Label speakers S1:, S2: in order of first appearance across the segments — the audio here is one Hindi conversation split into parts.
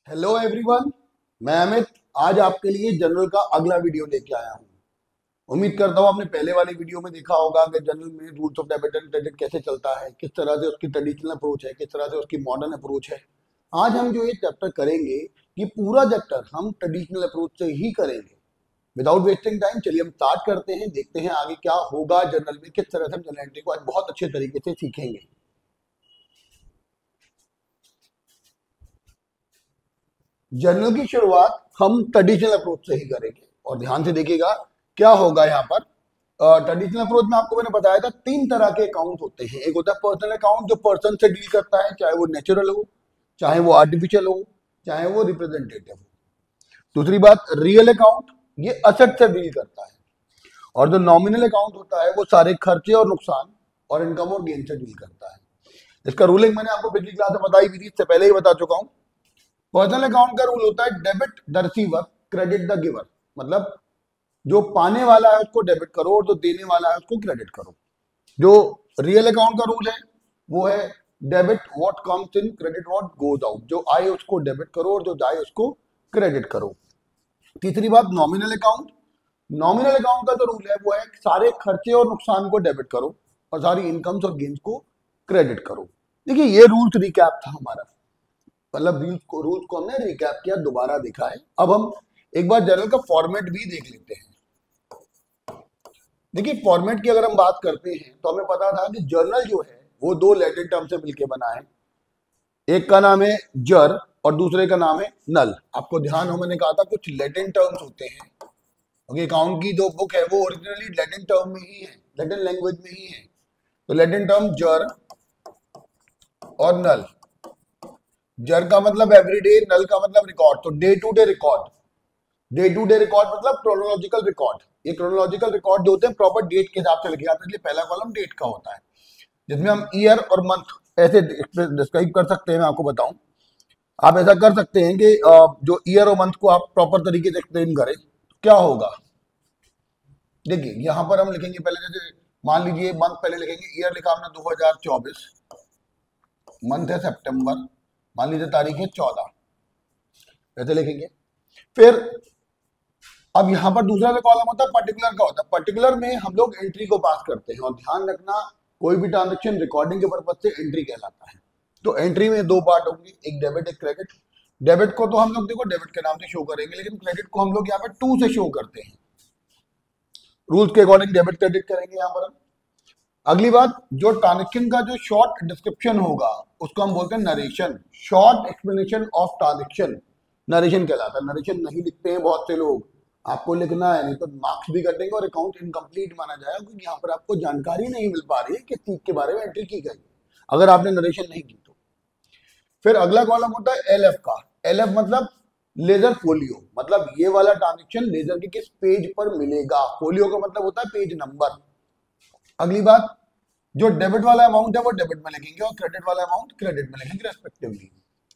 S1: हेलो एवरीवन, मैं अमित आज आपके लिए जनरल का अगला वीडियो लेके आया हूँ। उम्मीद करता हूँ आपने पहले वाली वीडियो में देखा होगा कि जनरल में rules of debit and credit कैसे चलता है, किस तरह से उसकी ट्रेडिशनल अप्रोच है, किस तरह से उसकी मॉडर्न अप्रोच है। आज हम जो ये चैप्टर करेंगे, ये पूरा चैप्टर हम ट्रेडिशनल अप्रोच से ही करेंगे। विदाउट वेस्टिंग टाइम चलिए हम स्टार्ट करते हैं, देखते हैं आगे क्या होगा जनरल में, किस तरह से हम जनरल एंट्री को आज बहुत अच्छे तरीके से सीखेंगे। जर्नल की शुरुआत हम ट्रेडिशनल अप्रोच से ही करेंगे और ध्यान से देखिएगा क्या होगा यहाँ पर। ट्रेडिशनल अप्रोच में आपको मैंने बताया था तीन तरह के अकाउंट होते हैं। एक होता है पर्सनल अकाउंट जो पर्सन से डील करता है, चाहे वो नेचुरल हो, चाहे वो आर्टिफिशियल हो, चाहे वो रिप्रेजेंटेटिव हो। दूसरी बात रियल अकाउंट, ये असेट से डील करता है। और जो नॉमिनल अकाउंट होता है वो सारे खर्चे और नुकसान और इनकम और गेन से डील करता है। इसका रूलिंग मैंने आपको पिछली क्लास में बताई भी थी, इससे पहले ही बता चुका हूं। पर्सनल अकाउंट का रूल होता है debit the receiver credit the giver, मतलब जो पाने वाला है उसको डेबिट करो और जो देने वाला है उसको क्रेडिट करो। जो रियल अकाउंट का रूल है वो है debit what comes in credit what goes out, जो आए उसको डेबिट करो और जो जाए उसको क्रेडिट करो। तीसरी बात नॉमिनल अकाउंट, नॉमिनल अकाउंट का जो रूल है वो है सारे खर्चे और नुकसान को डेबिट करो और सारी इनकम्स और गेन्स को क्रेडिट करो। देखिए ये रूल्स रिकैप था हमारा, मतलब रूल्स को हमने रिकैप किया, दोबारा देखा है। अब हम एक बार जर्नल का फॉर्मेट भी देख लेते हैं। देखिए फॉर्मेट की अगर हम बात करते हैं तो हमें पता था कि जर्नल जो है वो दो लैटिन टर्म से मिलकर बना है। एक का नाम है जर और दूसरे का नाम है नल। आपको ध्यान हो मैंने कहा था कुछ लैटिन टर्म्स होते हैं, क्योंकि अकाउंट की जो बुक है वो ओरिजिनली लैटिन टर्म में ही है, लैटिन लैंग्वेज में ही है। तो लैटिन टर्म जर और नल। जर का मतलब एवरीडे, नल का मतलब रिकॉर्ड। तो day to day record, day to day record मतलब क्रोनोलॉजिकल रिकॉर्ड। ये क्रोनोलॉजिकल रिकॉर्ड जो होते हैं प्रॉपर डेट के हिसाब से लिखे जाते हैं, इसलिए पहला कॉलम डेट का होता है, जिसमें हम ईयर और मंथ ऐसे डिस्क्राइब कर सकते हैं। मैं आपको बताऊं, आप ऐसा कर सकते हैं कि जो ईयर और मंथ को आप प्रॉपर तरीके से एक्सप्लेन करें तो क्या होगा। देखिए यहां पर हम लिखेंगे पहले, जैसे मान लीजिए मंथ पहले लिखेंगे, ईयर लिखा हमने 2024, मंथ है सितंबर, मान लीजिए तारीख है 14, ऐसे लिखेंगे। फिर अब यहाँ पर दूसरा जो कॉलम होता है पर्टिकुलर का होता है। पर्टिकुलर में हम लोग एंट्री को पास करते हैं और ध्यान रखना कोई भी ट्रांजेक्शन रिकॉर्डिंग के पर्पज से एंट्री कहलाता है। तो एंट्री में दो पार्ट होंगे, एक डेबिट एक क्रेडिट। डेबिट को तो हम लोग देखो डेबिट के नाम से शो करेंगे, लेकिन क्रेडिट को हम लोग यहाँ पे टू से शो करते हैं। रूल्स के अकॉर्डिंग डेबिट क्रेडिट करेंगे यहाँ पर हम। अगली बात, जो ट्रांजेक्शन का जो शॉर्ट डिस्क्रिप्शन होगा उसको हम बोलते हैं narration, short explanation of transaction narration कहलाता है। नरेशन नहीं लिखते हैं बहुत से लोग, आपको लिखना है, नहीं तो मार्क्स भी कटेंगे और अकाउंट इनकम्प्लीट माना जाएगा, क्योंकि यहाँ पर आपको जानकारी नहीं मिल पा रही है किस चीज के बारे में एंट्री की गई अगर आपने नरेशन नहीं की तो। फिर अगला कॉलम होता है एल एफ का। एल एफ मतलब लेजर फोलियो, मतलब ये वाला ट्रांजेक्शन लेजर के किस पेज पर मिलेगा। फोलियो का मतलब होता है पेज नंबर। अगली बात, जो डेबिट वाला अमाउंट है वो डेबिट में लिखेंगे और क्रेडिट वाला अमाउंट क्रेडिट में लिखेंगे रेस्पेक्टिवली।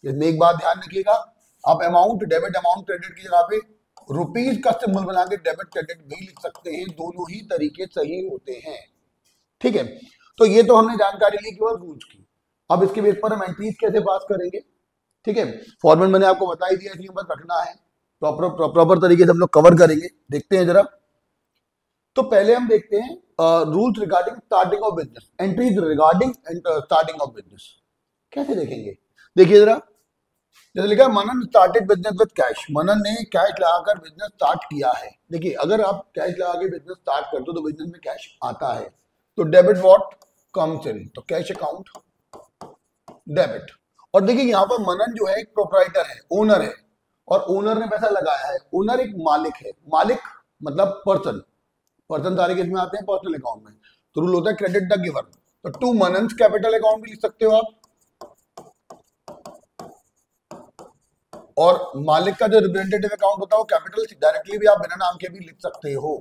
S1: इसमें एक बात ध्यान रखिएगा, आप अमाउंट डेबिट अमाउंट क्रेडिट की जगह पे रुपीज का सिंबल बना के डेबिट क्रेडिट भी लिख सकते हैं, दोनों ही तरीके सही होते हैं। ठीक है, तो ये तो हमने जानकारी ली केवल रूल्स की। अब इसके बेस पर हम एंट्रीज कैसे पास करेंगे। ठीक है, फॉर्मेट मैंने आपको बता ही दिया, इसलिए बस रखना है, प्रॉपर तरीके से हम लोग कवर करेंगे। देखते हैं जरा। तो पहले हम देखते हैं rules regarding starting of business, entries regarding starting of business कैसे देखेंगे। देखिए जरा, जैसे लिखा है मनन स्टार्टेड बिजनेस विद कैश, मनन ने कैश लगाकर बिजनेस स्टार्ट किया है। देखिए अगर आप कैश लगा के बिजनेस स्टार्ट करते हो तो बिजनेस में कैश आता है, तो डेबिट व्हाट कम्स इन, तो कैश अकाउंट डेबिट। और देखिए यहाँ पर मनन जो है एक प्रोप्राइटर है, ओनर है, और ओनर ने पैसा लगाया है। ओनर एक मालिक है, मालिक मतलब पर्सन, पर्सन सारे किस में आते हैं पर्सनल अकाउंट में। तो रूल होता है क्रेडिट द गिवर, तो टू मनन्स कैपिटल अकाउंट भी लिख सकते हो आप, और मालिक का जो रिप्रेजेंटेटिव अकाउंट होता है वो कैपिटल डायरेक्टली भी आप बिना नाम के भी लिख सकते हो।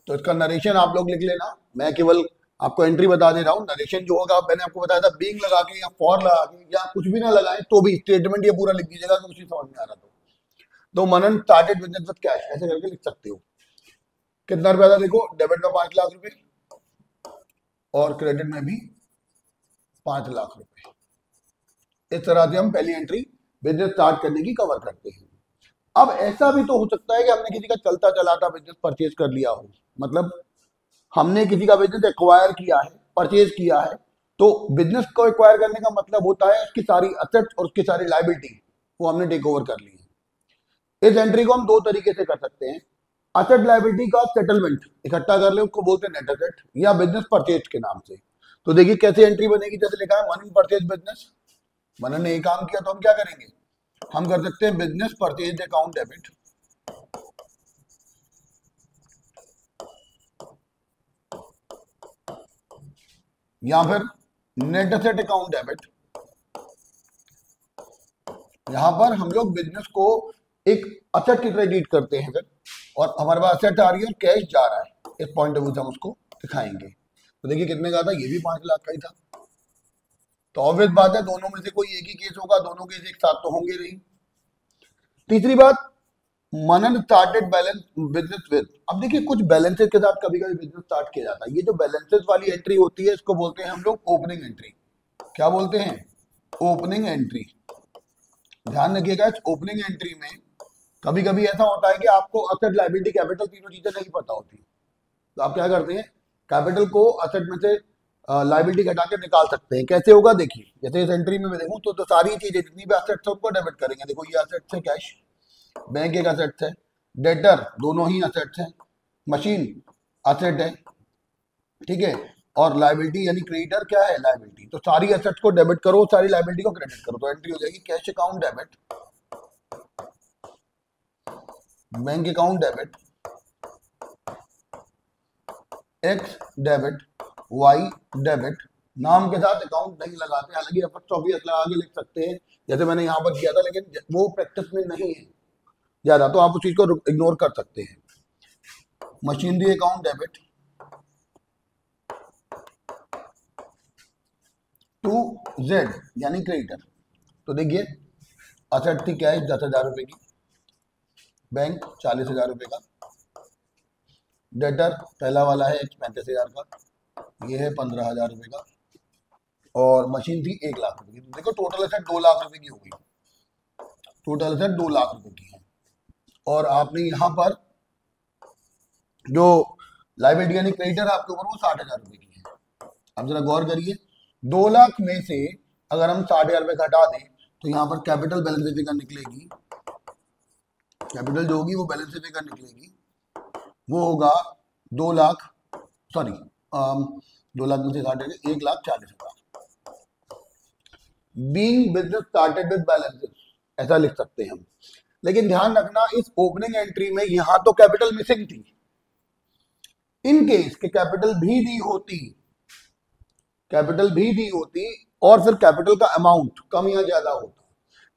S1: तो इसका नरेशन आप लोग लिख लेना, मैं केवल आपको एंट्री बता दे रहा हूँ। नरेशन जो होगा मैंने आपको बताया था बीइंग लगा के या फॉर लगा के या कुछ भी ना लगाए तो भी स्टेटमेंट ये पूरा लिख दीजिएगा कि मुझे समझ में आ रहा तो मनन स्टार्टेड बिजनेस विद कैश ऐसे करके लिख सकते हो। कितना रुपया था देखो, डेबिट में 5 लाख रुपए और क्रेडिट में भी 5 लाख रुपए। इस तरह से हम पहली एंट्री बिजनेस स्टार्ट करने की कवर करते हैं। अब ऐसा भी तो हो सकता है कि हमने किसी का चलता चलाता बिजनेस परचेज कर लिया हो, मतलब हमने किसी का बिजनेस एक्वायर किया है, परचेज किया है, तो बिजनेस को एक्वायर करने का मतलब होता है उसकी सारी असेट्स और उसकी सारी लायबिलिटी वो हमने टेक ओवर कर ली है। इस एंट्री को हम दो तरीके से कर सकते हैं। असेट लायबिलिटी का सेटलमेंट इकट्ठा कर ले, उसको बोलते हैं नेट असेट, या बिजनेस परचेज के नाम से। तो देखिए कैसे एंट्री बनेगी, जैसे लिखा है मनन परचेज बिजनेस। मनन ने एक काम किया तो हम क्या करेंगे, हम कर सकते हैं बिजनेस परचेज अकाउंट डेबिट, या फिर नेट असेट अकाउंट डेबिट। यहां पर हम लोग बिजनेस को एक असेट की तरह ट्रीट करते हैं फिर, और हमारे पास असेट आ रही है और कैश जा रहा है, इस पॉइंट ऑफ व्यू से हम उसको दिखाएंगे। तो देखिए कितने का था, ये भी 5 लाख का ही था। तो ऑब्वियस बात है दोनों में से कोई एक ही केस होगा, दोनों केस एक साथ तो होंगे नहीं। तीसरी बात, मनन स्टार्टेड बैलेंस बिजनेस विद। अब देखिए कुछ बैलेंसेस के साथ कभी कभी बिजनेस स्टार्ट किया जाता है। ये जो बैलेंसेस वाली एंट्री होती है इसको बोलते हैं हम लोग ओपनिंग एंट्री। क्या बोलते हैं, ओपनिंग एंट्री। ध्यान रखिएगा इस ओपनिंग एंट्री में कभी कभी ऐसा होता है कि आपको असेट लायबिलिटी कैपिटल तीनों चीजें नहीं पता होती, तो आप क्या करते हैं, कैपिटल को असेट में से लायबिलिटी घटा के निकाल सकते हैं। कैसे होगा देखिए, जैसे इस एंट्री में मैं देखूं तो सारी चीजें जितनी भी असेट्स है उनको डेबिट करेंगे। देखो ये असेट्स है, कैश बैंक एक असेट्स है, डेटर दोनों ही असेट्स हैं, मशीन असेट है, ठीक है, और लायबिलिटी यानी क्रेडिटर क्या है, लायबिलिटी। तो सारी असेट्स को डेबिट करो, सारी लायबिलिटी को क्रेडिट करो, तो एंट्री हो जाएगी cash account debit, bank account debit, X debit, Y debit. नाम के साथ अकाउंट नहीं लगाते, हालांकि अपॉस्ट्रोफी लगा के लिख सकते हैं जैसे मैंने यहाँ पर किया था, लेकिन वो प्रैक्टिस में नहीं है ज्यादा, तो आप उस चीज को इग्नोर कर सकते हैं। Machinery account debit to Z यानी क्रेडिटर। तो देखिए असेट थी कैश 10,000 रुपए की, बैंक 40,000 रुपए का, डेटर पहला वाला है 35,000 का, ये है 15,000 रुपए का, और मशीन थी 1 लाख रुपए की। तो देखो टोटल असेट 2 लाख रुपए की हो गई, टोटल असेट 2 लाख रुपए की है। और आपने यहाँ पर जो लायबिलिटी यानी क्रेडिटर आपके ऊपर वो 60,000 रुपए की है। अब जरा गौर करिए, 2 लाख में से अगर हम 60,000 रुपए घटा दें तो यहाँ पर कैपिटल बैलेंस फिगर निकलेगी, कैपिटल जो होगी वो बैलेंस फिगर निकलेगी, वो होगा 2 लाख, सॉरी 2 लाख में से 60,000 1,40,000। Being business started with balances ऐसा लिख सकते हैं हम। लेकिन ध्यान रखना इस ओपनिंग एंट्री में यहां तो कैपिटल मिसिंग थी, इन केस के कैपिटल भी दी होती, कैपिटल भी दी होती और फिर कैपिटल का अमाउंट कम या ज्यादा होता,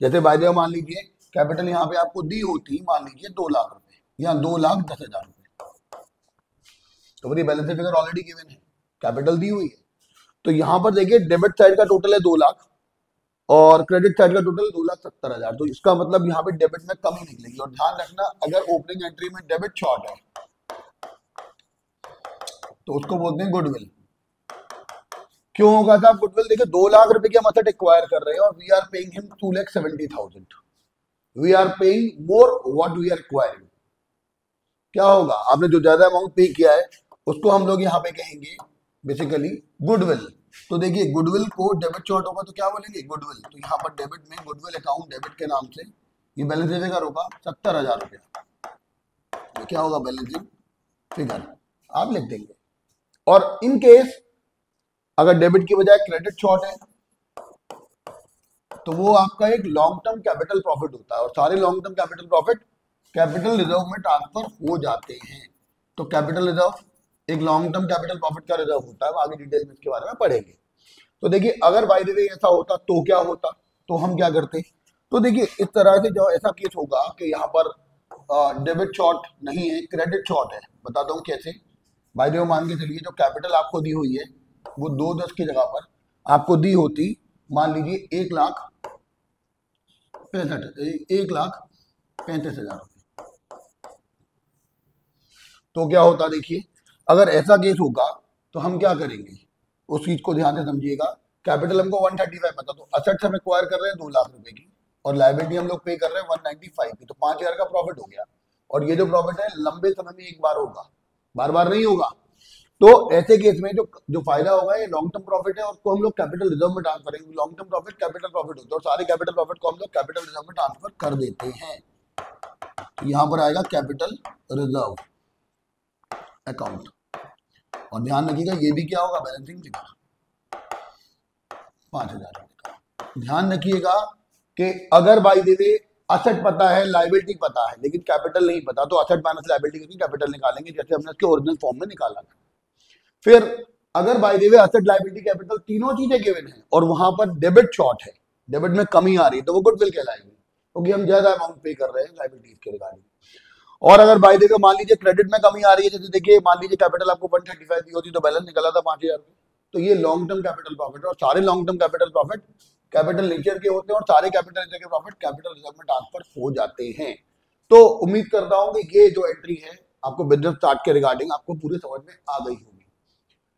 S1: जैसे बाय द वे मान लीजिए कैपिटल यहां पे आपको दी होती, मान लीजिए 2 लाख रुपए या 2,10,000 रुपए, तो फिर बैलेंस फिगर ऑलरेडी गिवन है, कैपिटल दी हुई है। तो यहां पर देखिए डेबिट साइड का टोटल है 2 लाख और क्रेडिट साइड का टोटल 2,70,000, तो इसका मतलब यहाँ पे डेबिट में कमी निकलेगी। और ध्यान रखना अगर ओपनिंग एंट्री में डेबिट शॉर्ट है तो उसको बोलते हैं गुडविल। क्यों होगा साहब गुडविल, देखिए 2 लाख रुपए की हम असेट एक्वायर कर रहे हैं और we are paying him 2,70,000, we are paying more what we are acquiring. क्या होगा, आपने जो ज्यादा अमाउंट पे किया है उसको हम लोग यहाँ पे कहेंगे बेसिकली गुडविल। तो देखिए गुडविल को डेबिट शॉर्ट होगा तो क्या बोलेंगे, गुडविल। तो यहाँ पर डेबिट में गुडविल अकाउंट डेबिट के नाम से ये बैलेंसिंग फिगर होगा 70,000 रुपया, तो क्या होगा बैलेंसिंग फिगर आप लिख देंगे। और इन केस अगर डेबिट की बजाय क्रेडिट शॉर्ट है तो वो आपका एक लॉन्ग टर्म कैपिटल प्रॉफिट होता है, और सारे long term capital profit capital reserve में ट्रांसफर हो जाते हैं। तो कैपिटल रिजर्व एक लॉन्ग टर्म कैपिटल प्रॉफिट का रिजर्व होता है, आगे डिटेल में इसके बारे में पढ़ेंगे। तो देखिए अगर बाय द वे ऐसा होता तो क्या होता, तो हम क्या करते, तो देखिए इस तरह से जो ऐसा केस होगा कि यहाँ पर डेबिट शॉर्ट नहीं है क्रेडिट शॉर्ट है, बताता हूँ कैसे। बाय द वे मान के चलिए जो कैपिटल आपको दी हुई है वो 2,10 की जगह पर आपको दी होती मान लीजिए 1,35,000 रुपये, तो क्या होता देखिए अगर ऐसा केस होगा तो हम क्या करेंगे, उस चीज को ध्यान से समझिएगा। कैपिटल हमको 135 पता, तो असेट्स हम एक्वायर कर रहे हैं 2 लाख रुपए की और लायबिलिटी हम लोग पे कर रहे हैं 195 की, तो 5000 का प्रॉफिट हो गया। और ये जो प्रॉफिट है लंबे समय में एक बार होगा, बार बार नहीं होगा। तो ऐसे केस में जो जो फायदा होगा ये लॉन्ग टर्म प्रॉफिट है, और उसको हम लोग कैपिटल रिजर्व में ट्रांसफर करेंगे। Long term profit capital profit होता है, और सारे कैपिटल प्रॉफिट को हम लोग कैपिटल रिजर्व में ट्रांसफर कर देते हैं। तो यहां पर आएगा कैपिटल रिजर्व अकाउंट। और ध्यान रखिएगा ये भी क्या होगा, बैलेंसिंग फिगर 5000 का। ध्यान रखिएगा कि अगर बाय द वे असेट पता है, लायबिलिटी पता है, लेकिन कैपिटल नहीं पता, तो असेट माइनस लायबिलिटी करके कैपिटल निकालेंगे, जैसे हमने इसके ओरिजिनल फॉर्म में निकाला था। फिर अगर bye the way asset liability capital तीनों चीजें गिवन है और वहां पर डेबिट शॉर्ट है, डेबिट में कमी आ रही है, तो वो गुडविल कहलाएगी, क्योंकि हम ज्यादा अमाउंट पे कर रहे हैं लायबिलिटीज के रिगार्डिंग। और अगर बाय द वे मान लीजिए क्रेडिट में कमी आ रही है, जैसे देखिए मान लीजिए कैपिटल आपको 135 दी होती तो बैलेंस निकला था 5000, तो ये लॉन्ग टर्म कैपिटल प्रॉफिट है। और सारे long term capital profit capital nature के होते हैं, और सारे कैपिटल नेचर के प्रॉफिट कैपिटल रिजर्व में ट्रांसफर हो जाते हैं। तो उम्मीद करता हूं कि ये जो एंट्री है आपको बिजनेस स्टार्ट के रिगार्डिंग आपको पूरी समझ में आ गई होगी।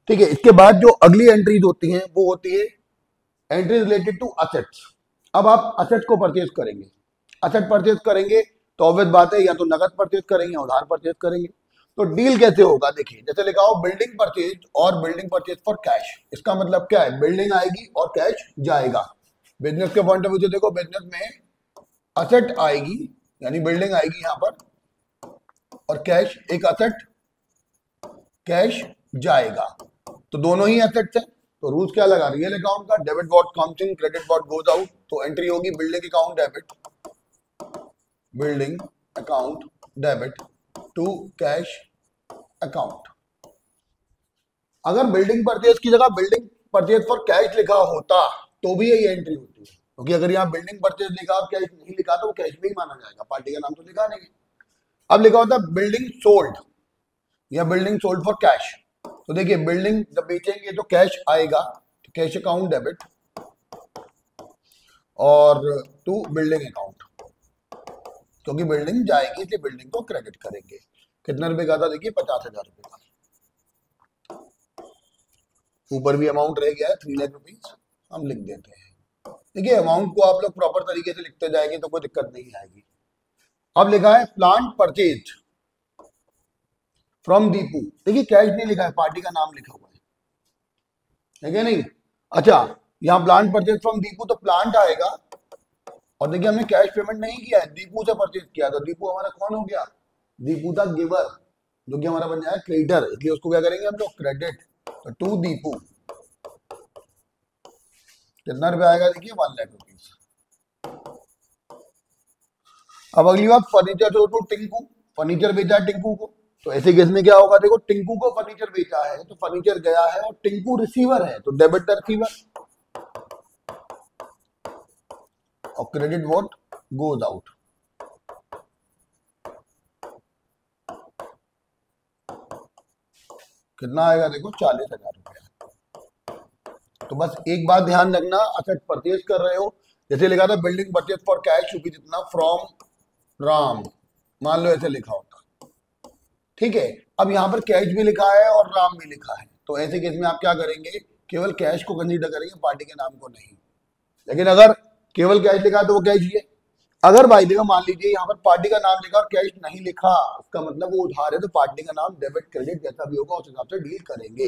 S1: ठीक है, इसके बाद जो अगली एंट्रीज होती हैं वो होती है एंट्री रिलेटेड टू असेट्स। अब आप असेट को परचेज करेंगे, असेट परचेज करेंगे तो ऑब्वियस बात है या तो नगद परचेज करेंगे या उधार परचेज करेंगे। तो डील कैसे होगा, देखिए जैसे लिखा हो बिल्डिंग परचेज और बिल्डिंग परचेज फॉर कैश। इसका मतलब क्या है, बिल्डिंग आएगी और कैश जाएगा। बिजनेस के पॉइंट ऑफ व्यू से देखो, बिजनेस में असेट आएगी यानी बिल्डिंग आएगी यहां पर, और कैश एक असेट कैश जाएगा, तो दोनों ही एसेट्स हैं। तो रूल्स क्या लगा, रियल अकाउंट का debit what comes in credit what goes out, तो एंट्री होगी building account debit, building account debit to cash account. अगर बिल्डिंग परचेज की जगह बिल्डिंग परचेज फॉर कैश लिखा होता तो भी यही एंट्री होती है, क्योंकि अगर यहाँ बिल्डिंग परचेज लिखा और कैश नहीं लिखा तो वो कैश में ही माना जाएगा, पार्टी का नाम तो लिखा नहीं है। अब लिखा होता बिल्डिंग सोल्ड या बिल्डिंग सोल्ड फॉर कैश, तो देखिए बिल्डिंग जब बेचेंगे तो कैश आएगा, तो कैश अकाउंट डेबिट और टू बिल्डिंग अकाउंट, क्योंकि बिल्डिंग जाएगी इसलिए बिल्डिंग को क्रेडिट करेंगे। कितने रुपए का था, देखिए 50,000 रुपए का। ऊपर भी अमाउंट रह गया है 3 लाख रुपीज, हम लिख देते हैं। देखिए अमाउंट को आप लोग प्रॉपर तरीके से लिखते जाएंगे तो कोई दिक्कत नहीं आएगी। अब लिखा है प्लांट परचेज फ्रॉम दीपू, देखिए कैश नहीं लिखा है, पार्टी का नाम लिखा हुआ है क्या नहीं। अच्छा, यहाँ प्लांट परचेज फ्रॉम दीपू, तो प्लांट आएगा, और देखिए हमने कैश पेमेंट नहीं किया है, दीपू से परचेज किया, तो दीपू हमारा कौन हो गया, दीपू था गिवर, जो कि हमारा बन जाएगा क्रेडिटर, इसलिए उसको क्या करेंगे हम लोग, क्रेडिट। तो टू दीपू कितना रुपया आएगा, देखिए 1 लाख रुपीज। अब अगली बात फर्नीचर टू टिंकू, फर्नीचर बेचा है टिंकू को, तो ऐसे केस में क्या होगा, देखो टिंकू को फर्नीचर बेचा है तो फर्नीचर गया है, और टिंकू रिसीवर है तो डेबिट रिसीवर, और क्रेडिट व्हाट गोज आउट। कितना आएगा, देखो 40,000 रुपया। तो बस एक बात ध्यान रखना, असेट परचेज कर रहे हो, जैसे लिखा था building purchase for cash rupees इतना फ्रॉम राम, मान लो ऐसे लिखा होता, ठीक है। अब यहाँ पर कैश भी लिखा है और राम भी लिखा है, तो ऐसे केस में आप क्या करेंगे, केवल कैश को कंसीडर करेंगे, पार्टी के नाम को नहीं। लेकिन अगर केवल कैश लिखा है तो वो कैश ही है। अगर भाई देखो मान लीजिए यहाँ पर पार्टी का नाम लिखा और कैश नहीं लिखा, उसका मतलब वो उधार है, तो पार्टी का नाम डेबिट क्रेडिट जैसा भी होगा उस हिसाब से डील करेंगे।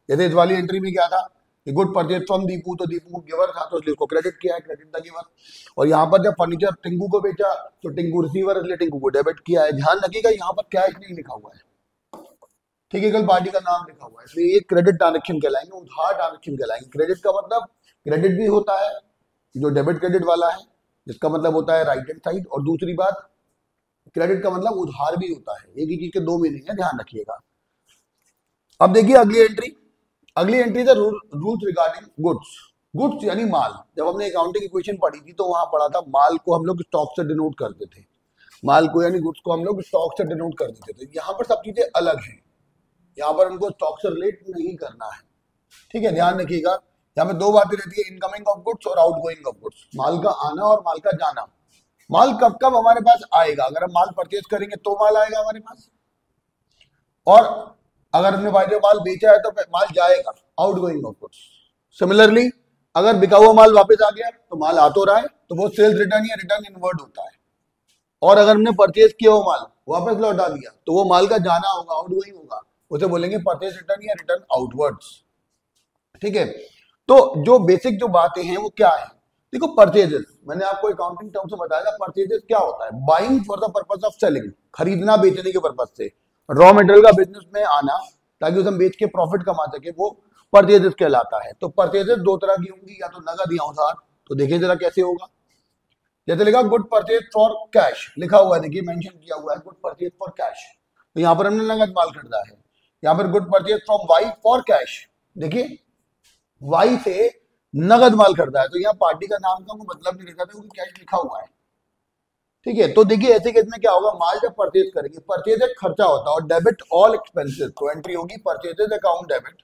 S1: जैसे इस वाली एंट्री में क्या था, गुड परचेज फ्रॉम दीपू, तो दीपू गिवर था तो इसलिए उसको क्रेडिट किया है, क्रेडिट था गिवर। और यहाँ पर जब फर्नीचर टिंकू को बेचा तो टिंकू रिसीवर, इसलिए टिंकू को डेबिट किया है। ध्यान रखिएगा यहाँ पर कैश नहीं लिखा हुआ है, ठीक है, कल पार्टी का नाम लिखा हुआ है, इसलिए ये क्रेडिट ट्रांजेक्शन कहलाएंगे, उधार ट्रांजेक्शन कहलाएंगे। क्रेडिट का मतलब क्रेडिट भी होता है जो डेबिट क्रेडिट वाला है, जिसका मतलब होता है राइट हैंड साइड, और दूसरी बात क्रेडिट का मतलब उधार भी होता है। एक ही चीज के दो मीनिंग है, ध्यान रखिएगा। अब देखिए अगली एंट्री, अगली एंट्री है रूल्स रिगार्डिंग गुड्स। गुड्स यानी माल। जब हमने अकाउंटिंग इक्वेशन पढ़ी थी तो वहां पढ़ा था माल को हम लोग स्टॉक से डिनोट करते थे, माल को यानी गुड्स को हम लोग स्टॉक से डिनोट कर देते थे। यहाँ पर सब चीजें अलग हैं, यहाँ पर उनको स्टॉक से रिलेट नहीं करना है, ठीक है, ध्यान रखिएगा। यहाँ पे दो बातें रहती है, इनकमिंग ऑफ गुड्स और आउटगोइंग ऑफ गुड्स, माल का आना और माल का जाना। माल कब कब हमारे पास आएगा, अगर हम माल परचेज करेंगे तो माल आएगा हमारे पास, और अगर हमने माल बेचा है तो माल जाएगा, आउटगोइंग ऑफ गुड्स। सिमिलरली अगर बिका हुआ माल वापस आ गया तो माल आ तो रहा है, तो वो सेल्स रिटर्न या रिटर्न इनवर्ड होता है। और अगर हमने परचेज किया वो माल वापस लौटा दिया तो वो माल का जाना होगा, आउटगोइंग होगा, उसे बोलेंगे परचेज रिटर्न या रिटर्न आउटवर्ड्स। ठीक है, तो जो बेसिक जो बातें हैं वो क्या है, देखो परचेजेस मैंने आपको अकाउंटिंग टर्म से बताया था। परचेजेस क्या होता है, buying for the purpose of selling, खरीदना बेचने के पर्पस से, रॉ मटेरियल का बिजनेस में आना ताकि उसे हम बेच के प्रॉफिट कमा सके, वो परचेजेस कहलाता है। तो परचेजेस दो तरह की होंगी, या तो नगद या उधार। तो देखिए जरा कैसे होगा। जैसे लिखा गुड परचेज फॉर कैश, लिखा हुआ है, देखिए मेंशन किया हुआ है गुड परचेज फॉर कैश, तो यहाँ पर हमने नगद माल खरीदा है। यहाँ पर good purchase from Y for cash, देखिए वाई से नगद माल खरीदा है, तो यहाँ पार्टी का नाम का मतलब नहीं लिखा था क्योंकि कैश लिखा हुआ है। ठीक है, तो देखिए ऐसे केस में क्या होगा, माल जब परचेज करेंगे, परचेज एक खर्चा होता है, और डेबिट ऑल एक्सपेंसेस, तो एंट्री होगी परचेजेज अकाउंट डेबिट।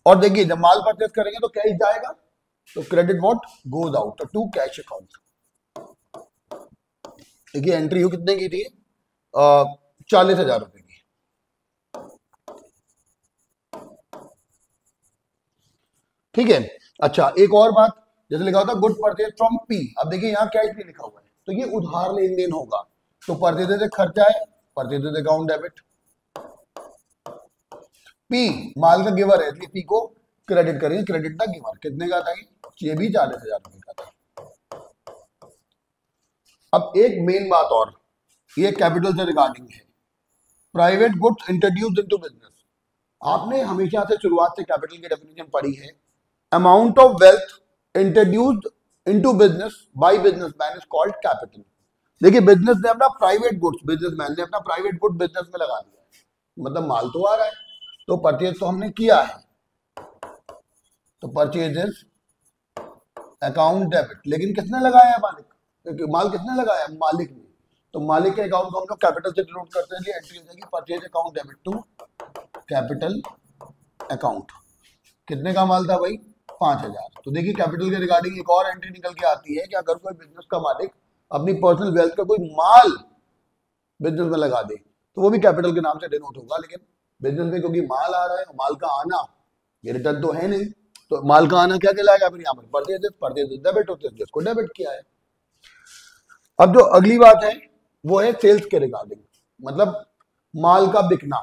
S1: और देखिए जब माल परचेज करेंगे तो कैश जाएगा, तो credit what goes out to cash account. देखिए एंट्री हो कितने की थी, 40,000 रुपए की। ठीक है, अच्छा एक और बात, जैसे लिखा होता गुड परचेज फ्रॉम पी, अब देखिए यहाँ कैश नहीं लिखा हुआ है, तो ये उधार लेन देन होगा, तो परचेज खर्चा है, परचेज अकाउंट डेबिट। पी माल का गिवर है, इसलिए पी को क्रेडिट करेंगे, क्रेडिट द गिवर। कितने का था ये भी 40,000 रुपए का था। अब एक मेन बात और, ये कैपिटल से रिगार्डिंग है, private goods introduced into business. आपने हमेशा से शुरुआत से कैपिटल की डेफिनेशन पढ़ी है, amount of wealth introduced into business by businessman is called capital. देखिए बिजनेस ने अपना प्राइवेट गुड्स, बिजनेसमैन ने अपना प्राइवेट गुड बिजनेस में लगा दिया है, मतलब माल तो आ रहा है, तो परचेज तो हमने किया है, तो परचेजेस अकाउंट डेबिट, लेकिन किसने लगाया है, मालिक, माल किसने लगाया है, मालिक ने, तो मालिक के अकाउंट को हम लोग कैपिटल से डिनोट करते हैं, एंट्री हो जाएगी purchase account debit to capital account. कितने का माल था भाई, 5,000। तो देखिए कैपिटल के रिगार्डिंग एक और एंट्री निकल के आती है कि अगर कोई बिजनेस का मालिक अपनी पर्सनल वेल्थ का कोई माल बिजनेस में लगा दे तो वो भी कैपिटल के नाम से डिनोट होगा, लेकिन बिजनेस में क्योंकि माल आ रहा है, माल का आना ये रिटर्न तो है नहीं, तो माल का आना क्या कहलाएगा, फिर यहाँ पर परचेज डेबिट होते हैं, जिसको डेबिट किया है। अब जो अगली बात है वो है सेल्स के रिगार्डिंग, मतलब माल का बिकना।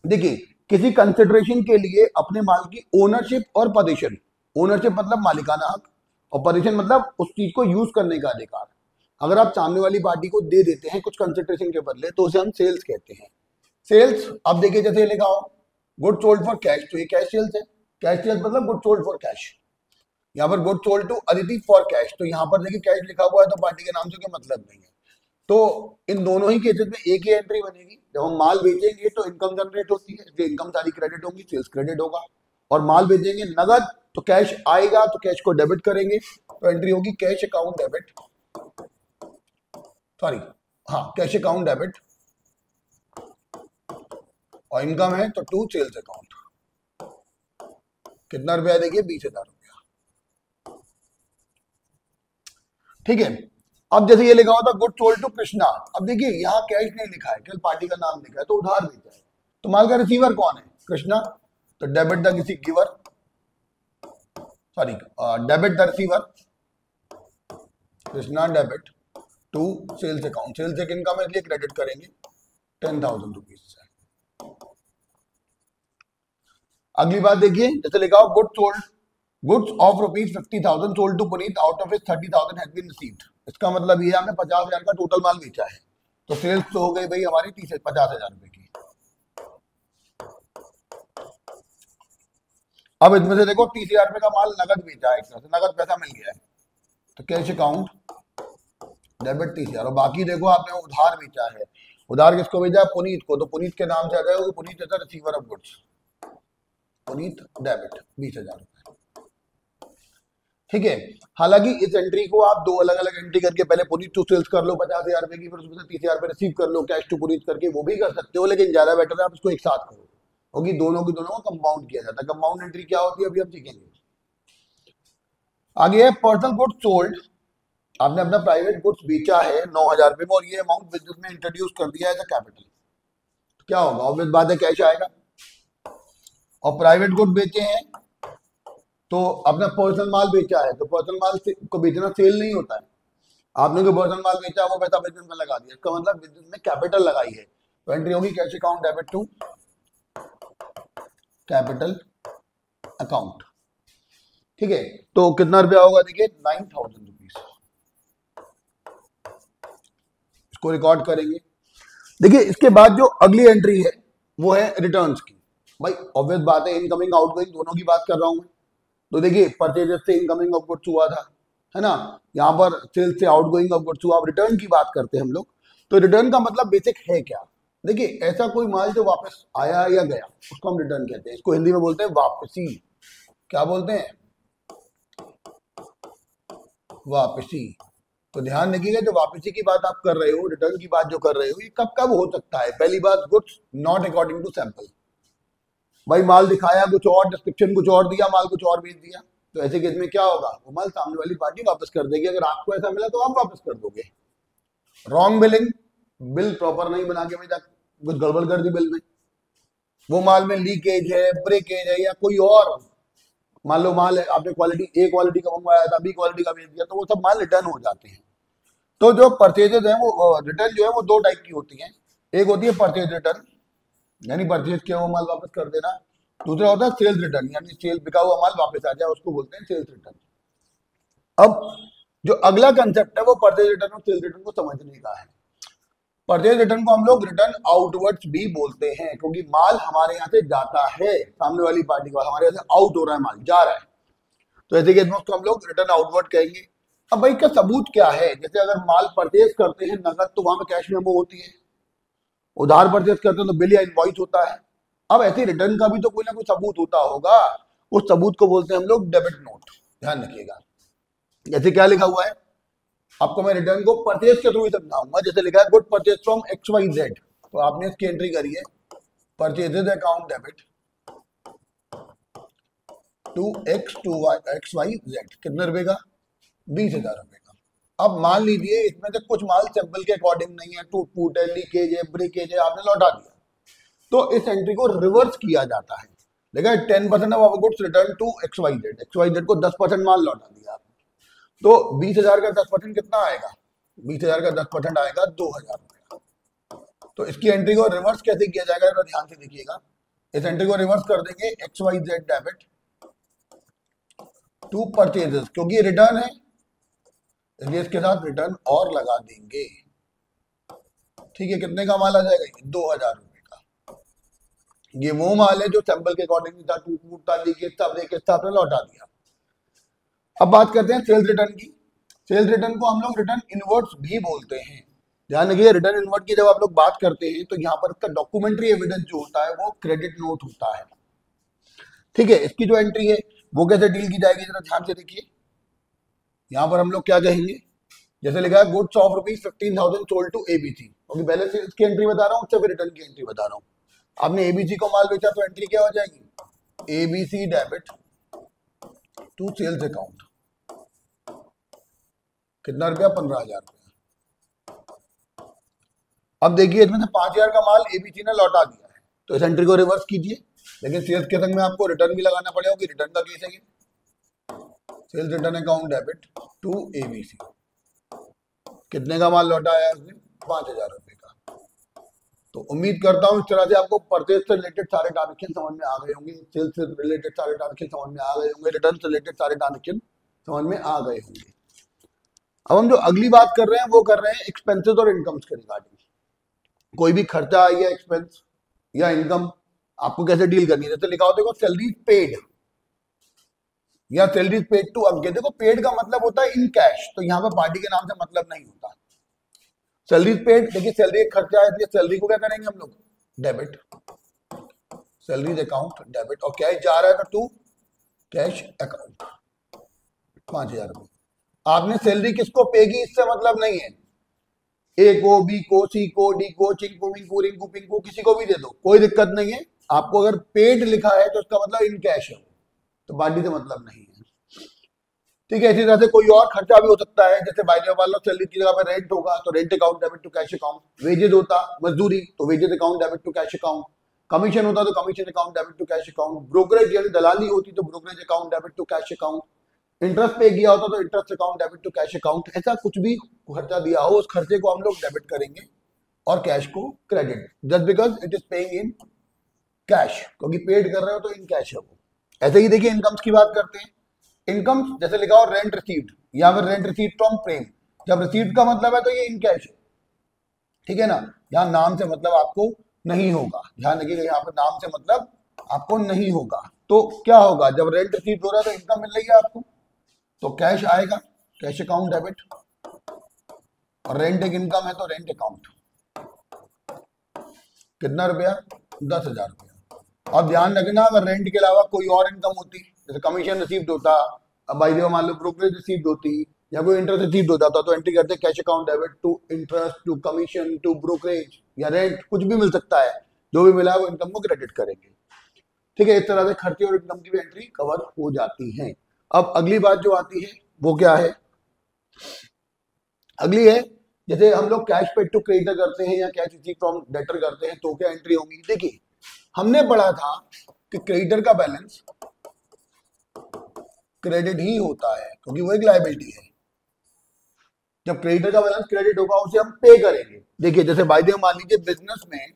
S1: देखिए किसी कंसिडरेशन के लिए अपने माल की ओनरशिप और पोजीशन, ओनरशिप मतलब मालिकाना हक, और पोजीशन मतलब उस चीज को यूज करने का अधिकार, अगर आप सामने वाली पार्टी को दे देते हैं कुछ कंसिडरेशन के बदले तो उसे हम सेल्स कहते हैं। सेल्स, अब देखिए जैसे लिखा हो गुड सोल्ड फॉर कैश, तो ये कैश सेल्स है, कैश सेल्स मतलब गुड सोल्ड फॉर कैश। यहाँ पर good sold to Aditi for cash, तो यहाँ पर देखिए कैश लिखा हुआ है तो पार्टी के नाम से कोई मतलब नहीं है, तो इन दोनों ही केसेस में एक ही एंट्री बनेगी। जब हम माल बेचेंगे तो इनकम जनरेट होती है, इसलिए इनकम सारी क्रेडिट होगी, सेल्स क्रेडिट होगा, और माल बेचेंगे नगद तो कैश आएगा, तो कैश को डेबिट करेंगे, तो एंट्री होगी कैश अकाउंट डेबिट, सॉरी हाँ कैश अकाउंट डेबिट, और इनकम है तो टू सेल्स अकाउंट। कितना रुपया देखिए, 20,000 रुपया। ठीक है, अब जैसे ये लिखा होता गुड सोल्ड टू कृष्णा, अब देखिए यहाँ कैश नहीं लिखा है, केवल पार्टी का नाम लिखा है, तो उधार बेचा है, तो माल का रिसीवर कौन है, कृष्णा, तो डेबिट द किसी giver, sorry debit the receiver, Krishna debit to sales account, sales एक इनकम है इसलिए क्रेडिट करेंगे 10,000 रुपीज से। अगली बात देखिए, जैसे लिखा हो good sold, goods of ₹50,000 sold to Puneet, out of 30,000 has been received. इसका मतलब ये हमने 50,000 का टोटल माल बेचा है, तो सेल्स तो हो गई भाई हमारी 50,000 रुपए की। अब इसमें से देखो 30,000 रुपए का माल नगद बेचा है, एक तरह से नगद पैसा मिल गया है, तो कैश अकाउंट डेबिट 30,000, और बाकी देखो आपने उधार बेचा है, उधार किसको भेजा है, पुनीत को, तो पुनीत के नाम से आ जाएगा, पुनीत जैसा receiver of goods, Puneet debit 20,000 रुपए। ठीक है, हालांकि इस एंट्री को आप दो अलग अलग एंट्री करके पहले पुनीत टू सेल्स कर लो 50,000 रुपए की, फिर उसमें से 30,000 रुपए रिसीव कर लो कैश टू पुनीत करके, वो भी कर सकते हो, लेकिन ज्यादा बेटर है आप इसको एक साथ करो, क्योंकि दोनों की दोनों को कंपाउंड किया जाता है। कंपाउंड एंट्री क्या होती है अभी हम सीखेंगे। आगे है पर्सनल गुड्स सोल्ड, आपने अपना प्राइवेट गुड्स बेचा है 9,000 रुपए में, और ये अमाउंट बिजनेस में इंट्रोड्यूस कर दिया है एज अ कैपिटल, तो क्या होगा, ऑब्वियस बात है कैश आएगा, और प्राइवेट गुड बेचे हैं तो अपना पर्सनल माल बेचा है, तो पर्सनल माल को बेचना सेल नहीं होता है। आपने जो पर्सनल माल बेचा वो पैसा बिजनेस में लगा दिया, इसका मतलब बिजनेस में कैपिटल लगाई है, तो एंट्री होगी cash account debit to capital account. ठीक है, तो कितना रुपया होगा, देखिए 9,000 रुपीज। इसको रिकॉर्ड करेंगे। देखिए इसके बाद जो अगली एंट्री है वो है रिटर्न्स की। भाई ऑब्वियस बात है, इनकमिंग आउटगोइंग दोनों की बात कर रहा हूं मैं। तो देखिए परचेजेस से इनकमिंग ऑफ गुड्स हुआ था, है ना, यहाँ पर सेल्स से आउटगोइंग ऑफ गुड्स हुआ। अब रिटर्न की बात करते हैं हम लोग। तो रिटर्न का मतलब बेसिक है क्या, देखिए ऐसा कोई माल जो वापस आया या गया उसको हम रिटर्न कहते हैं। इसको हिंदी में बोलते हैं वापसी। क्या बोलते हैं, वापसी। तो ध्यान रखिएगा, जो वापसी की बात आप कर रहे हो, रिटर्न की बात जो कर रहे हो, ये कब कब हो सकता है। पहली बात, goods not according to sample. भाई माल दिखाया कुछ और, डिस्क्रिप्शन कुछ और दिया, माल कुछ और भेज दिया, तो ऐसे केस में क्या होगा, वो माल सामने वाली पार्टी वापस कर देगी। अगर आपको ऐसा मिला तो आप वापस कर दोगे। रॉन्ग बिलिंग, बिल प्रॉपर नहीं बना के भेजा, कुछ गड़बड़ कर दी बिल में, वो माल में लीकेज है, ब्रेकेज है, या कोई और मान लो माल है, आपने क्वालिटी ए क्वालिटी का मंगवाया था, बी क्वालिटी का भेज दिया, तो वो सब माल रिटर्न हो जाते हैं। तो जो परचेजेज है वो रिटर्न जो है वो दो टाइप की होती है। एक होती है परचेज रिटर्न, यानी परचेज किया हुआ माल वापस कर देना। दूसरा होता है सेल्स रिटर्न, यानी सेल बिका हुआ माल वापस आ जाए, उसको बोलते हैं सेल्स रिटर्न। अब जो अगला कंसेप्ट है वो परचेज रिटर्न और सेल्स रिटर्न को समझने का है। परचेज रिटर्न को हम लोग रिटर्न आउटवर्ड्स भी बोलते हैं, क्योंकि माल हमारे यहाँ से जाता है, सामने वाली पार्टी का हमारे यहाँ से आउट हो रहा है, माल जा रहा है, तो ऐसे केस में उसको हम लोग रिटर्न आउटवर्ड कहेंगे। अब भाई का सबूत क्या है, जैसे अगर माल परचेज करते हैं नगद तो वहां पे कैश मेमो होती है, उधार परचेज करते हैं तो बिल या इनवॉइस होता है। अब ऐसे रिटर्न का भी तो कोई ना कोई सबूत होता होगा, उस सबूत को बोलते हैं हम लोग डेबिट नोट। ध्यान रखिएगा, जैसे क्या लिखा हुआ है, आपको मैं रिटर्न को परचेज के थ्रू ही समझाऊंगा। जैसे लिखा है गुड परचेज फ्रॉम XYZ, तो आपने इसकी एंट्री करी है purchases account debit to XYZ, कितने रुपए का, 20,000 रुपए का। अब मान लीजिए इसमें से कुछ माल सैंपल के अकॉर्डिंग नहीं है, टूट फूट है, लीकेज है, ब्रेकेज है, आपने लौटा दिया, तो इस एंट्री को रिवर्स किया जाता है। देखा 10% of our goods return to XYZ को 10% माल लौटा दिया आपने, तो 20,000 का 10% कितना आएगा, 20,000 का 10% आएगा 2,000 रुपए। तो इसकी एंट्री को रिवर्स कैसे किया जाएगा, जरा ध्यान से देखिएगा। इस एंट्री को रिवर्स कर देंगे XYZ डेबिट टू परचेजेस, क्योंकि रिटर्न है इसलिए इसके साथ रिटर्न और लगा देंगे। ठीक है, कितने का माल आ जाएगा, 2,000 रुपए का। ये वो माल है जो सैंपल के अकॉर्डिंग था, टूट था, लीकेज था, ब्रेकेज था, आपने लौटा दिया। अब बात करते हैं सेल्स रिटर्न की। सेल्स रिटर्न को हम लोग रिटर्न इनवर्ड्स भी बोलते हैं। ध्यान रखिए, रिटर्न इनवर्ड की जब आप लोग बात करते हैं तो यहाँ पर इसका डॉक्यूमेंट्री एविडेंस जो होता है वो क्रेडिट नोट होता है। ठीक है, इसकी जो एंट्री है वो कैसे डील की जाएगी, जरा ध्यान से देखिए। यहाँ पर हम लोग क्या कहेंगे, जैसे लिखा है goods of ₹15,000 sold to ABC, क्योंकि पहले से इसकी एंट्री बता रहा हूँ, उससे फिर रिटर्न की एंट्री बता रहा हूँ। आपने ABC को माल बेचा तो एंट्री क्या हो जाएगी, ABC debit to sales account, कितना रुपया, 15,000 रुपया। अब देखिए इसमें से 5,000 का माल ABC ने लौटा दिया है, तो इस एंट्री को रिवर्स कीजिए, लेकिन सेल्स के संग में आपको रिटर्न भी लगाना पड़ेगा, कि रिटर्न का केस है ये, sales return account debit to ABC, कितने का माल लौटा है उसने, 5,000 रुपए का। तो उम्मीद करता हूं इस तरह से आपको परचेज से रिलेटेड सारे ट्रांजेक्शन समझ में आ गए होंगे, सेल्स से रिलेटेड सारे ट्रांजेक्शन समझ में आ गए होंगे, रिटर्न से रिलेटेड सारे ट्रांजेक्शन समझ में आ गए होंगे। अब हम जो अगली बात कर रहे हैं वो कर रहे हैं एक्सपेंसेस और इनकम्स के रिगार्डिंग। कोई भी खर्चा या एक्सपेंस या इनकम आपको कैसे डील करनी है, जैसे लिखा होता है सैलरी पेड या सैलरी पेड टू। अब देखो पेड का मतलब होता है इन कैश, तो यहाँ पर पार्टी के नाम से मतलब नहीं होता। सैलरी पेड, देखिए सैलरी एक खर्चा है, इसलिए सैलरी को क्या करेंगे हम लोग, डेबिट, सैलरी अकाउंट डेबिट, और कैश जा रहा है तो टू कैश अकाउंट, 5,000 रुपए। आपने सैलरी किसको पे की इससे मतलब नहीं है, ए को, बी को, सी को, डी को, चिंकू, मिंकू, रिंकू, पिंकू, किसी को भी दे दो, कोई दिक्कत नहीं है। आपको अगर पेड लिखा है तो उसका मतलब इन कैश है, तो पार्टी से मतलब नहीं है। ठीक है, इसी तरह से कोई और खर्चा भी हो सकता है, जैसे बाय मान लो सैलरी की जगह पे रेंट होगा तो rent account debit to cash account, wages होता मजदूरी तो wages account debit to cash account, commission होता तो commission account debit to cash account, brokerage यानी दलाली होती तो brokerage account debit to cash account, interest पे किया होता तो interest account debit to cash account. ऐसा कुछ भी खर्चा दिया हो उस खर्चे को हम लोग डेबिट करेंगे और कैश को credit, just because it is paying in cash, क्योंकि पेड कर रहे हो तो इन कैश है वो। ऐसे ही देखिए इनकम्स की बात करते हैं। इनकम जैसे लिखा हो रेंट रिसीव्ड, या फिर रेंट रिसीव्ड फ्रॉम प्रेम, जब रिसीव्ड का मतलब है तो ये इन कैश है, ठीक है ना। यहाँ नाम से मतलब आपको नहीं होगा, ध्यान रखिएगा यहाँ पर नाम से मतलब आपको नहीं होगा। तो क्या होगा, जब रेंट रिसीव हो रहा है तो इनकम मिल रही है आपको, तो कैश आएगा, कैश अकाउंट डेबिट, और रेंट एक इनकम है तो रेंट अकाउंट। कितना रुपया, 10,000 रुपया। और ध्यान रखना अगर रेंट के अलावा कोई और इनकम होती, जैसे कमीशन रिसीव्ड होता, अब भाई देखो मान लो ब्रोकरेज रिसीव्ड होती या कोई इंटरेस्ट रिसीव्ड होता तो एंट्री करते cash account debit to interest to commission to brokerage या रेंट, कुछ भी मिल सकता है, जो भी मिला है वो इनकम को क्रेडिट करेंगे, ठीक है। इस तरह से खर्चे और इनकम की भी एंट्री कवर हो जाती है। अब अगली बात जो आती है वो क्या है, अगली है जैसे हम लोग कैश पेड टू क्रेडिटर करते हैं या कैश रिसीव फ्रॉम डेटर करते हैं तो क्या एंट्री होगी। देखिए हमने पढ़ा था कि क्रेडिटर का बैलेंस क्रेडिट ही होता है क्योंकि वो एक लायबिलिटी है। जब क्रेडिटर का बैलेंस क्रेडिट होगा उसे हम पे करेंगे। देखिए जैसे बाय द वे मान लीजिए बिजनेस में,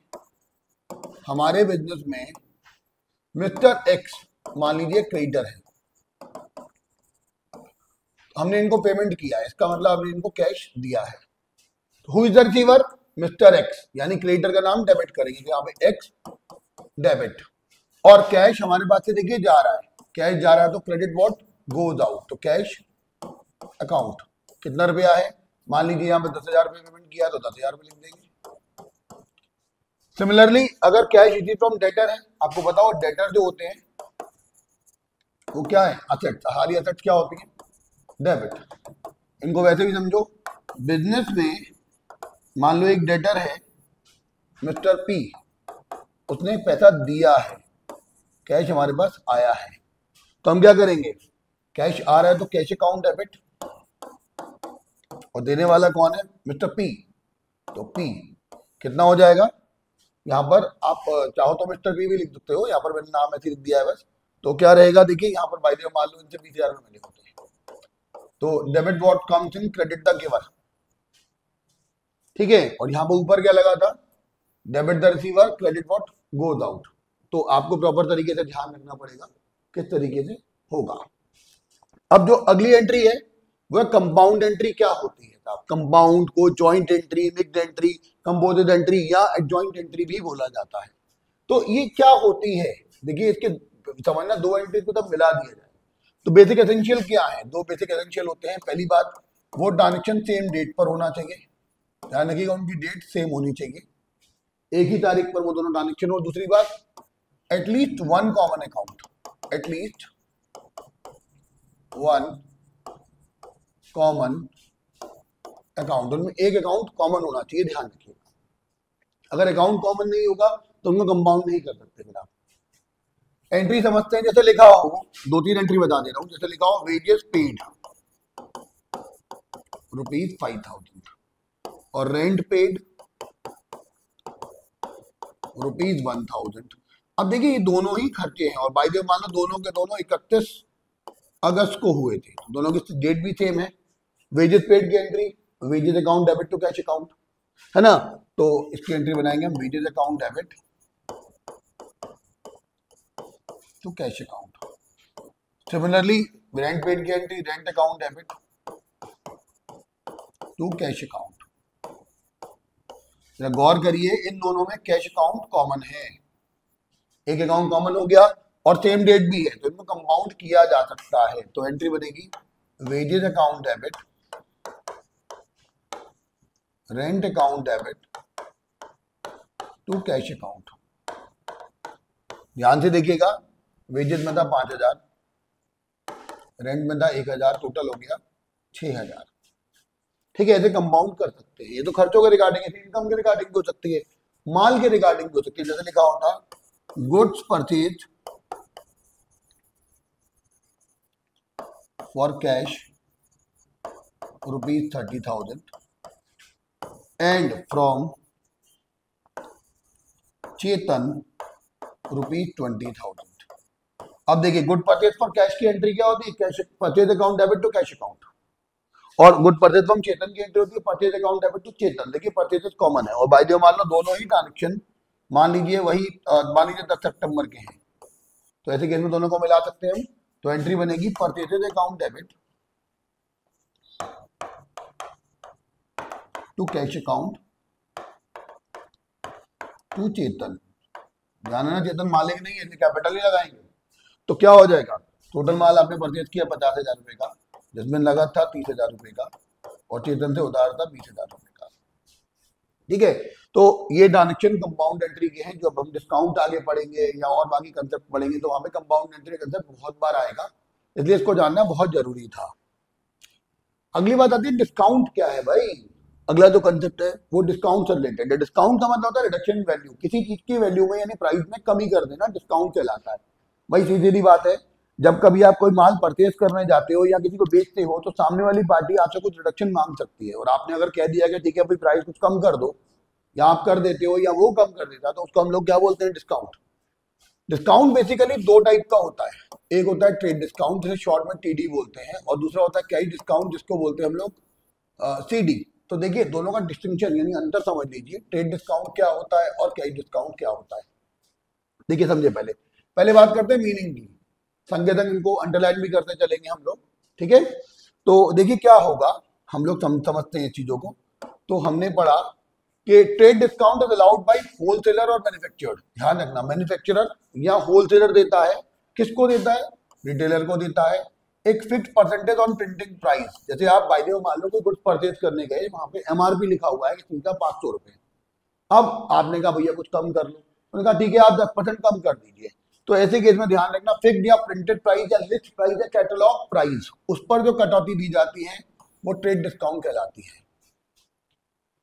S1: हमारे बिजनेस में मिस्टर एक्स मान लीजिए क्रेडिटर है, हमने इनको पेमेंट किया है, इसका मतलब हमने इनको कैश दिया है। Who is the receiver, mister x, यानी क्रेडिटर का नाम डेबिट करेंगे, यहाँ पे एक्स डेबिट, और कैश हमारे पास से देखिए जा रहा है, कैश जा रहा है तो क्रेडिट व्हाट गोज आउट, तो कैश अकाउंट। कितना रुपया है, मान लीजिए यहाँ पे 10,000 रुपये पेमेंट किया तो 10,000 रुपये लिख देंगे। सिमिलरली अगर कैश रिसीव फ्रॉम डेटर है, आपको बताओ डेटर जो होते हैं वो क्या है, असेट्स, सारी असेट्स क्या होती है, डेबिट। इनको वैसे भी समझो, बिजनेस में मान लो एक डेटर है मिस्टर पी, उसने पैसा दिया है, कैश हमारे पास आया है, तो हम क्या करेंगे, कैश आ रहा है तो कैश अकाउंट डेबिट, और देने वाला कौन है, मिस्टर पी, तो पी कितना हो जाएगा, यहाँ पर आप चाहो तो मिस्टर पी भी लिख सकते हो, यहाँ पर मैंने नाम ऐसे लिख दिया है बस। तो क्या रहेगा, देखिए यहाँ पर बाय द वे मान लो इनसे 20,000 रुपये मिले होते हैं, तो debit what comes in credit the giver, ठीक है। और यहाँ पर ऊपर क्या लगा था, debit the receiver credit what goes out. तो आपको प्रॉपर तरीके से ध्यान रखना पड़ेगा किस तरीके से होगा। अब जो अगली एंट्री है वह कंपाउंड एंट्री क्या होती है साहब, कंपाउंड को joint entry, mixed entry, composite entry या एडजॉइंट एंट्री भी बोला जाता है। तो ये क्या होती है, देखिए इसके समझना, दो एंट्री को तब मिला दिया जाए तो बेसिक एसेंशियल क्या है, दो बेसिक एसेंशियल होते हैं। पहली बात, वो ट्रांजेक्शन सेम डेट पर होना चाहिए, ध्यान रखिएगा उनकी डेट सेम होनी चाहिए, एक ही तारीख पर वो दोनों ट्रांजेक्शन। और दूसरी बात, at least one common account, at least one common account, उनमें एक अकाउंट कॉमन होना चाहिए, ध्यान रखिएगा। अगर अकाउंट कॉमन नहीं होगा तो उनको कंपाउंड नहीं कर सकते। फिर आप एंट्री समझते हैं, जैसे लिखा हो, दो तीन एंट्री बता दे रहा हूं, जैसे लिखा हो वेजेस पेड ₹5,000 और रेंट पेड ₹1,000। अब देखिए ये दोनों ही खर्चे हैं, और बाय द वे मान लो दोनों के दोनों 31 अगस्त को हुए थे, दोनों की डेट भी सेम है। वेजेस पेड की entry, wages account debit to cash account, है ना, तो इसकी एंट्री बनाएंगे हम, wages account debit to cash account. Similarly rent paid की entry, rent account debit to cash account. गौर करिए इन दोनों में कैश अकाउंट कॉमन है, एक अकाउंट कॉमन हो गया और सेम डेट भी है, तो इनको कंपाउंड किया जा सकता है। तो एंट्री बनेगी wages account debit, rent account debit to cash account. ध्यान से देखिएगा, वेजेस में था 5,000, रेंट में था 1,000, टोटल हो गया 6,000, ठीक है। ऐसे कंपाउंड कर सकते हैं, ये तो खर्चों के रिगार्डिंग है, इनकम के रिगार्डिंग हो सकती है, माल के रिगार्डिंग हो सकती है। जैसे लिखा होता goods purchase for cash ₹30,000 and from Chetan ₹20,000। अब देखिए गुड परचेज फॉर कैश की एंट्री क्या होती है, cash purchase account debit to cash account, और गुड परचेज फ्रॉम चेतन की एंट्री होती है purchase account debit to Chetan. देखिए परचेजेस कॉमन है, और बाय द वे मान लो दोनों ही ट्रांजेक्शन मान लीजिए वही मान लीजिए 10 सितंबर के हैं, तो ऐसे केस में दोनों को मिला सकते हैं हम। तो एंट्री बनेगी purchases account debit to cash account to Chetan. ध्यान है ना, चेतन मालिक नहीं है, कैपिटल ही लगाएंगे। तो क्या हो जाएगा, टोटल माल आपने परचेज किया 50,000 रुपए का, जिसमें नगद था 30,000 रुपए का, और चेतन से उधार था 20,000 रुपए का। ठीक है, तो ये ट्रांजेक्शन कंपाउंड एंट्री के हैं। जो हम डिस्काउंट आगे पढ़ेंगे या और बाकी कंसेप्ट पढ़ेंगे तो वहां पे कंपाउंड एंट्री कंसेप्ट बहुत बार आएगा, इसलिए इसको जानना बहुत जरूरी था। अगली बात आती है डिस्काउंट क्या है भाई। अगला जो कंसेप्ट है वो डिस्काउंट से रिलेटेड है। डिस्काउंट का मतलब होता है रिडक्शन इन वैल्यू, किसी चीज की वैल्यू में यानी प्राइस में कमी कर देना डिस्काउंट कहलाता है। भाई सीधी सी बात है, जब कभी आप कोई माल परचेज करने जाते हो या किसी को बेचते हो तो सामने वाली पार्टी आपसे कुछ रिडक्शन मांग सकती है, और आपने अगर कह दिया कि ठीक है भाई प्राइस कुछ कम कर दो, या आप कर देते हो या वो कम कर देता है, तो उसको हम लोग क्या बोलते हैं, डिस्काउंट। डिस्काउंट बेसिकली दो टाइप का होता है, एक होता है ट्रेड डिस्काउंट जिसे शॉर्ट में टीडी बोलते हैं, और दूसरा होता है कैश डिस्काउंट जिसको बोलते हैं हम लोग सीडी। तो देखिए दोनों का डिस्टिंक्शन यानी अंतर समझ लीजिए, ट्रेड डिस्काउंट क्या होता है और कैश डिस्काउंट क्या होता है। देखिए समझे, पहले पहले बात करते हैं मीनिंग की, संकेतन इनको अंडरलाइन भी करते चलेंगे हम लोग। ठीक है, तो देखिए क्या होगा, हम लोग समझते हैं चीजों को। तो हमने पढ़ा कि trade discount is allowed by wholesaler और मैन्युफैक्चरर। ध्यान रखना, मैन्युफैक्चरर या होलसेलर देता है, किसको देता है, रिटेलर को देता है, एक fix percentage on printing price. जैसे आप बाय द वे मान लो कोई गुड्स परचेज करने गए, वहां पे एमआरपी लिखा हुआ है कि इसका 500 रुपए, अब आपने कहा भैया कुछ कम कर लो, उन्होंने कहा ठीक है आप 10% कम कर दीजिए। तो ऐसे केस में ध्यान रखना, फिक्स्ड या प्रिंटेड प्राइस या लिस्ट प्राइस या कैटलॉग प्राइस, उस पर जो कटौती दी जाती है वो ट्रेड डिस्काउंट कहलाती है।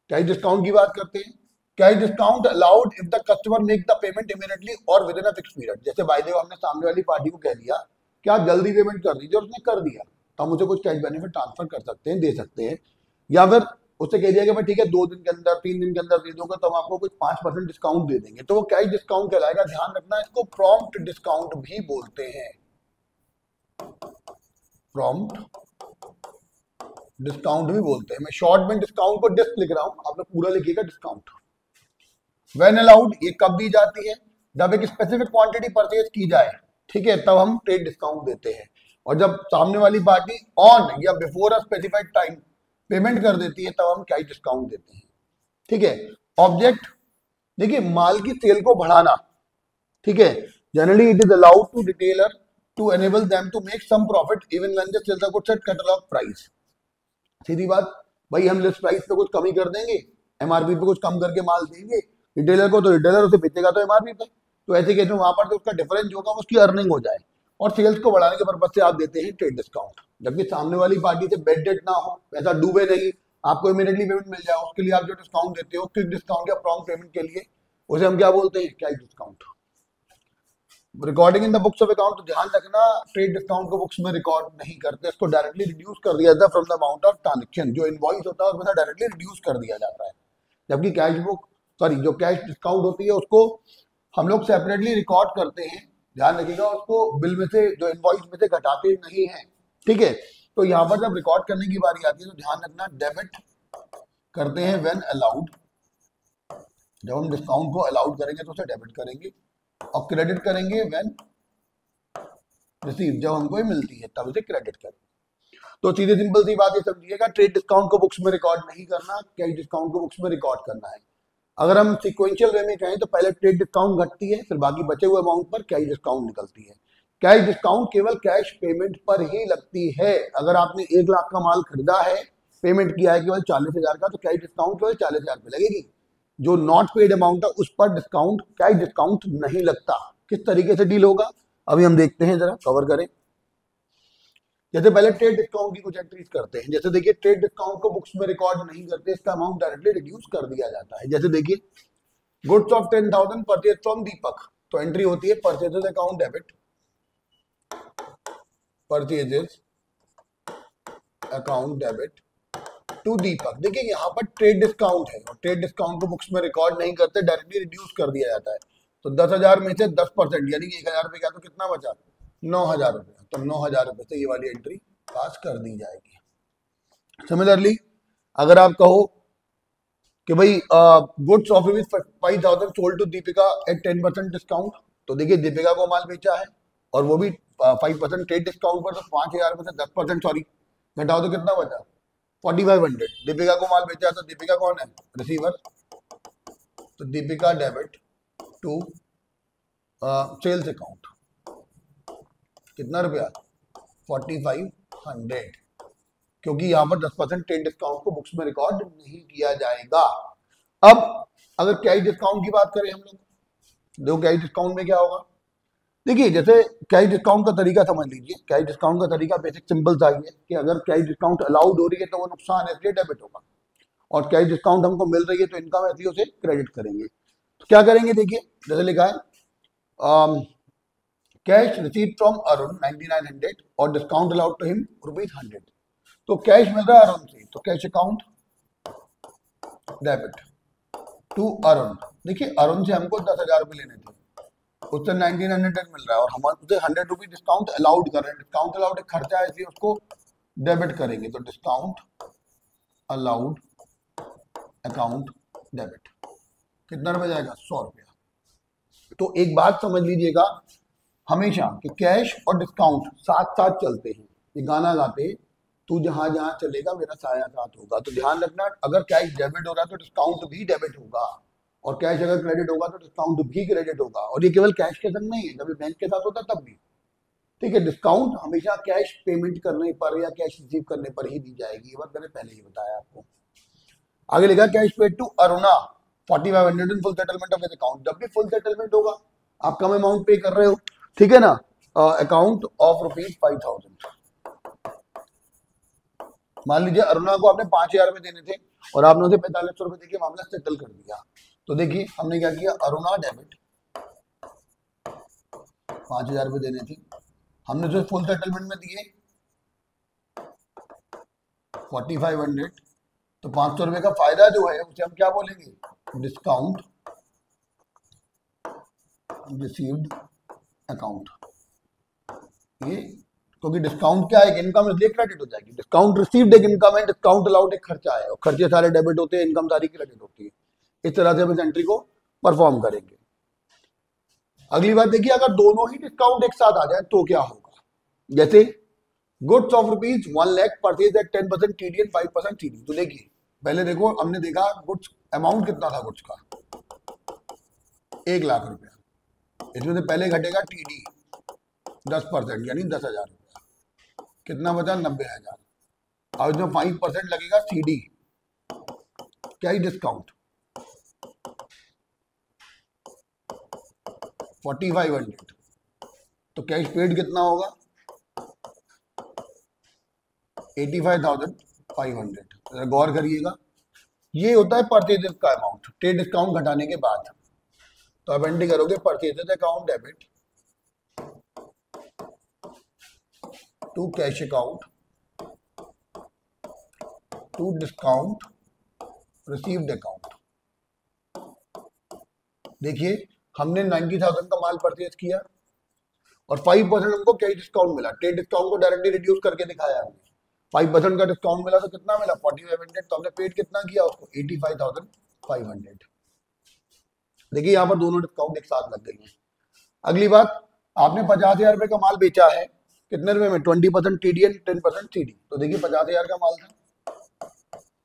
S1: कैश डिस्काउंट की बात करते हैं। Cash discount allowed if the customer make the payment immediately और within a fix period. जैसे बाय द वे हमने सामने वाली पार्टी को कह दिया कि आप जल्दी पेमेंट कर दीजिए, उसने कर दिया, तो हम उसे कुछ कैश बेनिफिट ट्रांसफर कर सकते हैं, दे सकते हैं। या फिर उससे कह दिया कि भाई ठीक है 2 दिन के अंदर 3 दिन के अंदर दे दोगे तो हम आपको कुछ 5% डिस्काउंट दे देंगे, तो वो कैश डिस्काउंट कहलाएगा। ध्यान रखना, इसको प्रॉम्प्ट डिस्काउंट भी बोलते हैं। प्रॉम्प्ट डिस्काउंट भी बोलते हैं। मैं शॉर्ट में डिस्काउंट को डिस्क लिख रहा हूं, आप लोग पूरा लिखिएगा डिस्काउंट। व्हेन अलाउड, ये कब दी जाती है, जब एक स्पेसिफिक क्वांटिटी परचेज की जाए, ठीक है, तब हम ट्रेड डिस्काउंट देते हैं। और जब सामने वाली पार्टी ऑन या before a specified time payment कर देती है तब हम कैश डिस्काउंट देते हैं। ठीक है, ऑब्जेक्ट, देखिए माल की सेल को बढ़ाना, ठीक है, generally it is allowed to retailer to enable them to make some profit even when they sell the goods at catalogue price. सीधी बात, भाई हम लिस्ट प्राइस पे कुछ कमी कर देंगे, एमआरपी पे कुछ कम करके माल देंगे रिटेलर को, तो रिटेलर उसे बेचेगा तो एमआरपी पे, तो ऐसे केस में वहां पर जो उसका डिफरेंस होगा उसकी अर्निंग हो जाए, और सेल्स को बढ़ाने के पर्पज से आप देते हैं ट्रेड डिस्काउंट। जबकि सामने वाली पार्टी से बेड डेट ना हो, पैसा डूबे नहीं, आपको इमीडिएटली पेमेंट मिल जाए, उसके लिए आप जो डिस्काउंट देते हो क्विक डिस्काउंट या प्रॉम्प्ट पेमेंट के लिए, उसे हम क्या बोलते हैं, cash discount. Recording in the books of account, ध्यान रखना ट्रेड डिस्काउंट को बुक्स में रिकॉर्ड नहीं करते, इसको डायरेक्टली रिड्यूस कर दिया जाता है from the amount of transaction. जो इनवॉइस होता है उसमें डायरेक्टली रिड्यूस कर दिया जाता है, जबकि कैश बुक सॉरी जो कैश डिस्काउंट होती है उसको हम लोग सेपरेटली रिकॉर्ड करते हैं। ध्यान रखिएगा, उसको बिल में से जो इनवॉइस में से घटाते नहीं है। ठीक है, तो यहाँ पर जब रिकॉर्ड करने की बारी आती है तो ध्यान रखना डेबिट करते हैं व्हेन अलाउड, जब हम डिस्काउंट को अलाउड करेंगे तो उसे डेबिट करेंगे, और क्रेडिट करेंगे व्हेन रिसीव, जब हमको मिलती है तब उसे क्रेडिट करेंगे। तो सीधे सिंपल सी बात ये समझिएगा, ट्रेड डिस्काउंट को बुक्स में रिकॉर्ड नहीं करना, कैश डिस्काउंट को बुक्स में रिकॉर्ड करना है। अगर हम सीक्वेंशियल वे में कहें तो पहले ट्रेड डिस्काउंट घटती है, फिर बाकी बचे हुए अमाउंट पर कैश डिस्काउंट निकलती है। कैश डिस्काउंट केवल कैश पेमेंट पर ही लगती है। अगर आपने 1 लाख का माल खरीदा है, पेमेंट किया है केवल 40,000 का, तो कैश डिस्काउंट केवल 40,000 पे लगेगी। जो नॉट पेड अमाउंट है उस पर डिस्काउंट कैश डिस्काउंट नहीं लगता। किस तरीके से डील होगा अभी हम देखते हैं, जरा कवर करें। जैसे पहले ट्रेड डिस्काउंट की कुछ एंट्रीज करते हैं। जैसे देखिए ट्रेड डिस्काउंट को बुक्स में रिकॉर्ड नहीं करते, इसका अमाउंट डायरेक्टली रिड्यूस कर दिया जाता है। जैसे देखिए goods of 10,000 purchase from Deepak, तो एंट्री होती है purchases account debit, purchases account debit to Deepak. देखिए यहाँ पर ट्रेड डिस्काउंट है और ट्रेड डिस्काउंट को बुक्स में रिकॉर्ड नहीं करते, डायरेक्टली रिड्यूस कर दिया जाता है। तो 10,000 में से 10% यानी कि 1,000 रुपये का, तो कितना बचा? 9,000 रुपये। तो 9,000 रुपये से ये वाली एंट्री पास कर दी जाएगी। सिमिलरली अगर आप कहो कि भाई goods of rupees 5,000 sold to Deepika at 10% discount, तो देखिए दीपिका को माल बेचा है और वो भी 5% ट्रेड डिस्काउंट पर, तो 5,000 में से 10% सॉरी घटाओ तो कितना बचा? 4,500। दीपिका को माल बेचा, तो दीपिका कौन है? रिसीवर। तो Deepika debit to sales account, कितना रुपया? 4,500, क्योंकि यहाँ पर 10% ट्रेड डिस्काउंट को बुक्स में रिकॉर्ड नहीं किया जाएगा। अब अगर कैश डिस्काउंट की बात करें हम लोग, देखो कैश डिस्काउंट में क्या होगा। देखिए जैसे कैश डिस्काउंट का तरीका समझ लीजिए। कैश डिस्काउंट का तरीका बेसिक सिंपल सा ही है कि अगर कैश डिस्काउंट अलाउड हो रही है तो वो नुकसान है, इसलिए डेबिट होगा, और कैश डिस्काउंट हमको मिल रही है तो इनकम है, इसलिए उसे क्रेडिट करेंगे। तो क्या करेंगे, देखिए जैसे लिखा है कैश रिसीव फ्रॉम अरुण 9,900 और डिस्काउंट अलाउड टू हिम ₹100। तो कैश मिल रहा है अरुण से, तो cash account debit to Arun. देखिए अरुण से हमको 10,000 रुपये लेने थे, उससे 1,900 मिल रहा है और हम उसे 100 रुपये डिस्काउंट अलाउड कर रहे हैं। डिस्काउंट अलाउड एक खर्चा है, इसलिए उसको डेबिट करेंगे। तो डिस्काउंट अलाउड अकाउंट डेबिट, कितना रुपया जाएगा? 100 रुपया। तो एक बात समझ लीजिएगा हमेशा कि कैश और डिस्काउंट साथ साथ चलते हैं। ये गाना गाते तू जहां जहां चलेगा मेरा साया साथ होगा। तो ध्यान रखना, अगर कैश डेबिट हो रहा है तो डिस्काउंट भी डेबिट होगा, और कैश अगर क्रेडिट होगा तो डिस्काउंट भी क्रेडिट होगा। और ये केवल कैश के संग नहीं है, कभी बैंक के साथ होता तब भी। ठीक है, डिस्काउंट हमेशा कैश पेमेंट करने पर या कैश रिसीव करने पर ही दी जाएगी। ये बात मैंने पहले ही बताया आपको। आगे लिखा cash paid to Aruna 4,500 in full settlement of account. जब भी फुल सेटलमेंट होगा, आप कम अमाउंट पे कर रहे हो, ठीक है ना, अकाउंट ऑफ ₹5,000। मान लीजिए अरुणा को आपने 5,000 रुपए देने थे और आपने उसे 4,500 रुपए देके मामला सेटल कर दिया। तो देखिए हमने क्या किया, अरुणा डेबिट 5,000 रुपए देने थे, हमने जो फुल सेटलमेंट में दिए 4,500, तो 500 रुपए का फायदा जो है उसे हम क्या बोलेंगे? Discount received account. ये क्योंकि डिस्काउंट क्या है, इनकम, इसलिए क्रेडिट हो जाएगी। डिस्काउंट रिसीव्ड एक इनकम है, डिस्काउंट अलाउड एक खर्चा है, और खर्चे सारे डेबिट होते हैं, इनकम सारी क्रेडिट होती है। इस तरह से हम इस एंट्री को परफॉर्म करेंगे। अगली बात देखिए, अगर दोनों ही डिस्काउंट एक साथ आ जाए तो क्या होगा। जैसे goods of ₹1 lakh purchase at 10% TD and 5% CD. तो देखिए पहले देखो, हमने देखा गुड्स अमाउंट कितना था गुड्स का, 1 लाख रुपया। इसमें से पहले घटेगा टीडी 10% यानी 10,000 रुपया, कितना बचा? 90,000। और इसमें 5% लगेगा सीडी, क्या ही डिस्काउंट 4,500। तो कैश पेड कितना होगा? 85,500। गौर करिएगा, ये होता है परचेजेस का अमाउंट ट्रेड डिस्काउंट घटाने के बाद। तो आप एंट्री करोगे purchases account debit to cash account to discount received account. देखिए हमने 90,000 का माल परचेज किया और 5% हमको कैश डिस्काउंट मिला। ट्रेड डिस्काउंट को डायरेक्टली रिड्यूस करके दिखाया हमने। 5% का डिस्काउंट मिला तो कितना मिला? 4,500। तो हमने पेड कितना किया उसको? 85,500। देखिए यहाँ पर दोनों डिस्काउंट एक साथ लग गई हैं। अगली बात, आपने 50,000 रुपए का माल बेचा है, कितने रुपए में? 20% टीडी एंड 10% सीडी। तो देखिए 50,000 का माल था,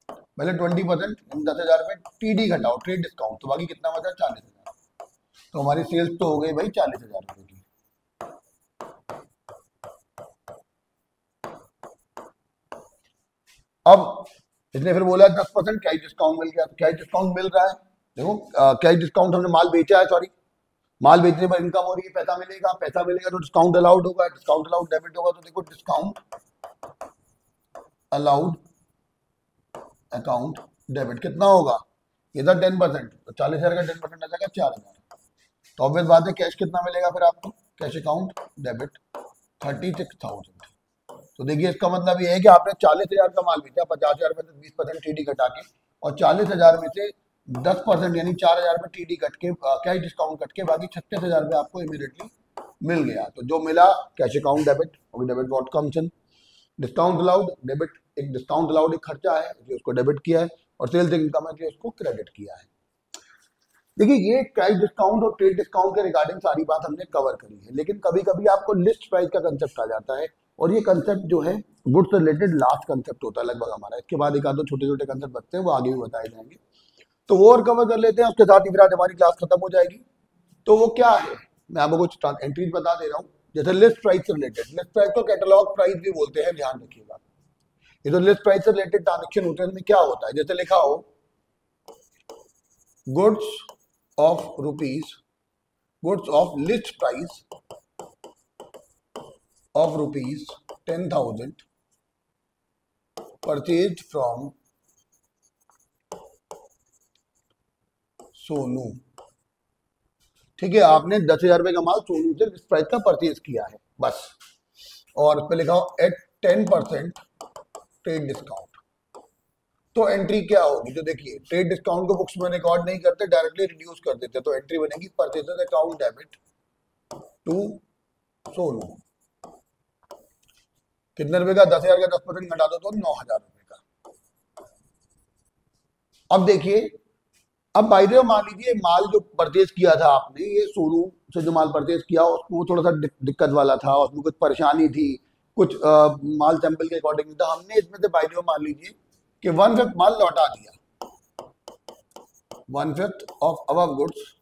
S1: पहले 20% 10,000 रुपए टीडी घटाओ ट्रेड डिस्काउंट, तो बाकी कितना बचा? 40,000। तो हमारी सेल्स तो हो गई भाई 40,000 रुपए की। अब इसने फिर बोला 10% कैश डिस्काउंट मिल गया। तो कैश डिस्काउंट मिल रहा है, देखो कैश डिस्काउंट हमने माल बेचा है, सॉरी माल बेचने पर इनकम हो रही है, पैसा मिलेगा। पैसा मिलेगा तो डिस्काउंट अलाउड होगा, डिस्काउंट अलाउड डेबिट होगा। तो देखो डिस्काउंट अलाउड अकाउंट डेबिट कितना होगा? ये था 10%, तो 40,000 का 10% आ जाएगा 4,000। तो ऑब्वियस बात है कैश कितना मिलेगा फिर आपको? Cash account debit 36,000। तो देखिए इसका मतलब ये है कि आपने 40,000 का माल बेचा, 50,000 में से 20% टीडी घटा के, और 40,000 में से 10% यानी 4,000 रुपये टीडी कट के कैश डिस्काउंट कट के बाकी 36,000 रुपये आपको इमीडिएटली मिल गया। तो जो मिला cash account debit, debit what comes in, discount allowed debit, एक डिस्काउंट अलाउड एक खर्चा है जो उसको डेबिट किया है, और सेल्स इनकम है जो उसको क्रेडिट किया है। देखिए ये कैश डिस्काउंट और ट्रेड डिस्काउंट के रिगार्डिंग सारी बात हमने कवर करी है, लेकिन कभी कभी आपको लिस्ट प्राइस का कंसेप्ट आ जाता है, और ये कंसेप्ट जो है गुड्स से रिलेटेड लास्ट कंसेप्ट होता है लगभग हमारा। इसके बाद एक आध दो छोटे छोटे कंसेप्ट बचते हैं, वो आगे भी बताए जाएंगे, तो वो और कवर कर लेते हैं। उसके साथ ही फिर आज हमारी क्लास खत्म हो जाएगी। तो वो क्या है, मैं आपको कुछ एंट्रीज बता दे रहा हूँ। जैसे लिस्ट प्राइस से रिलेटेड, लिस्ट प्राइस को कैटलॉग प्राइस भी बोलते हैं, ध्यान रखिएगा। ये जो लिस्ट प्राइस से रिलेटेड ट्रांजेक्शन होते हैं उनमें क्या होता है, जैसे लिखा हो goods of rupees, goods of list price of rupees 10,000 purchased from Sonu. ठीक है, आपने 10,000 रुपए का माल सोनू से लिस्ट प्राइस का परचेज किया है बस, और उस पर लिखा हो एट 10% ट्रेड डिस्काउंट। तो एंट्री क्या होगी, जो देखिए ट्रेड डिस्काउंट को बुक्स में रिकॉर्ड नहीं करते, डायरेक्टली रिड्यूस कर देते, तो एंट्री बनेगी purchases account debit to Sonu. कितने रुपए का, 10,000 का 10% घटा दो तो 9,000 रुपए का। अब देखिए, अब बाय द वे मान लीजिए माल जो परचेज किया था आपने, ये सोनू से जो माल परचेज किया उसको थोड़ा सा दिक्कत वाला था, उसमें कुछ परेशानी थी, कुछ माल सैंपल के अकॉर्डिंग नहीं था, हमने इसमें से बाय द वे मान लीजिए कि 1/5 माल लौटा दिया, 1/5 of our goods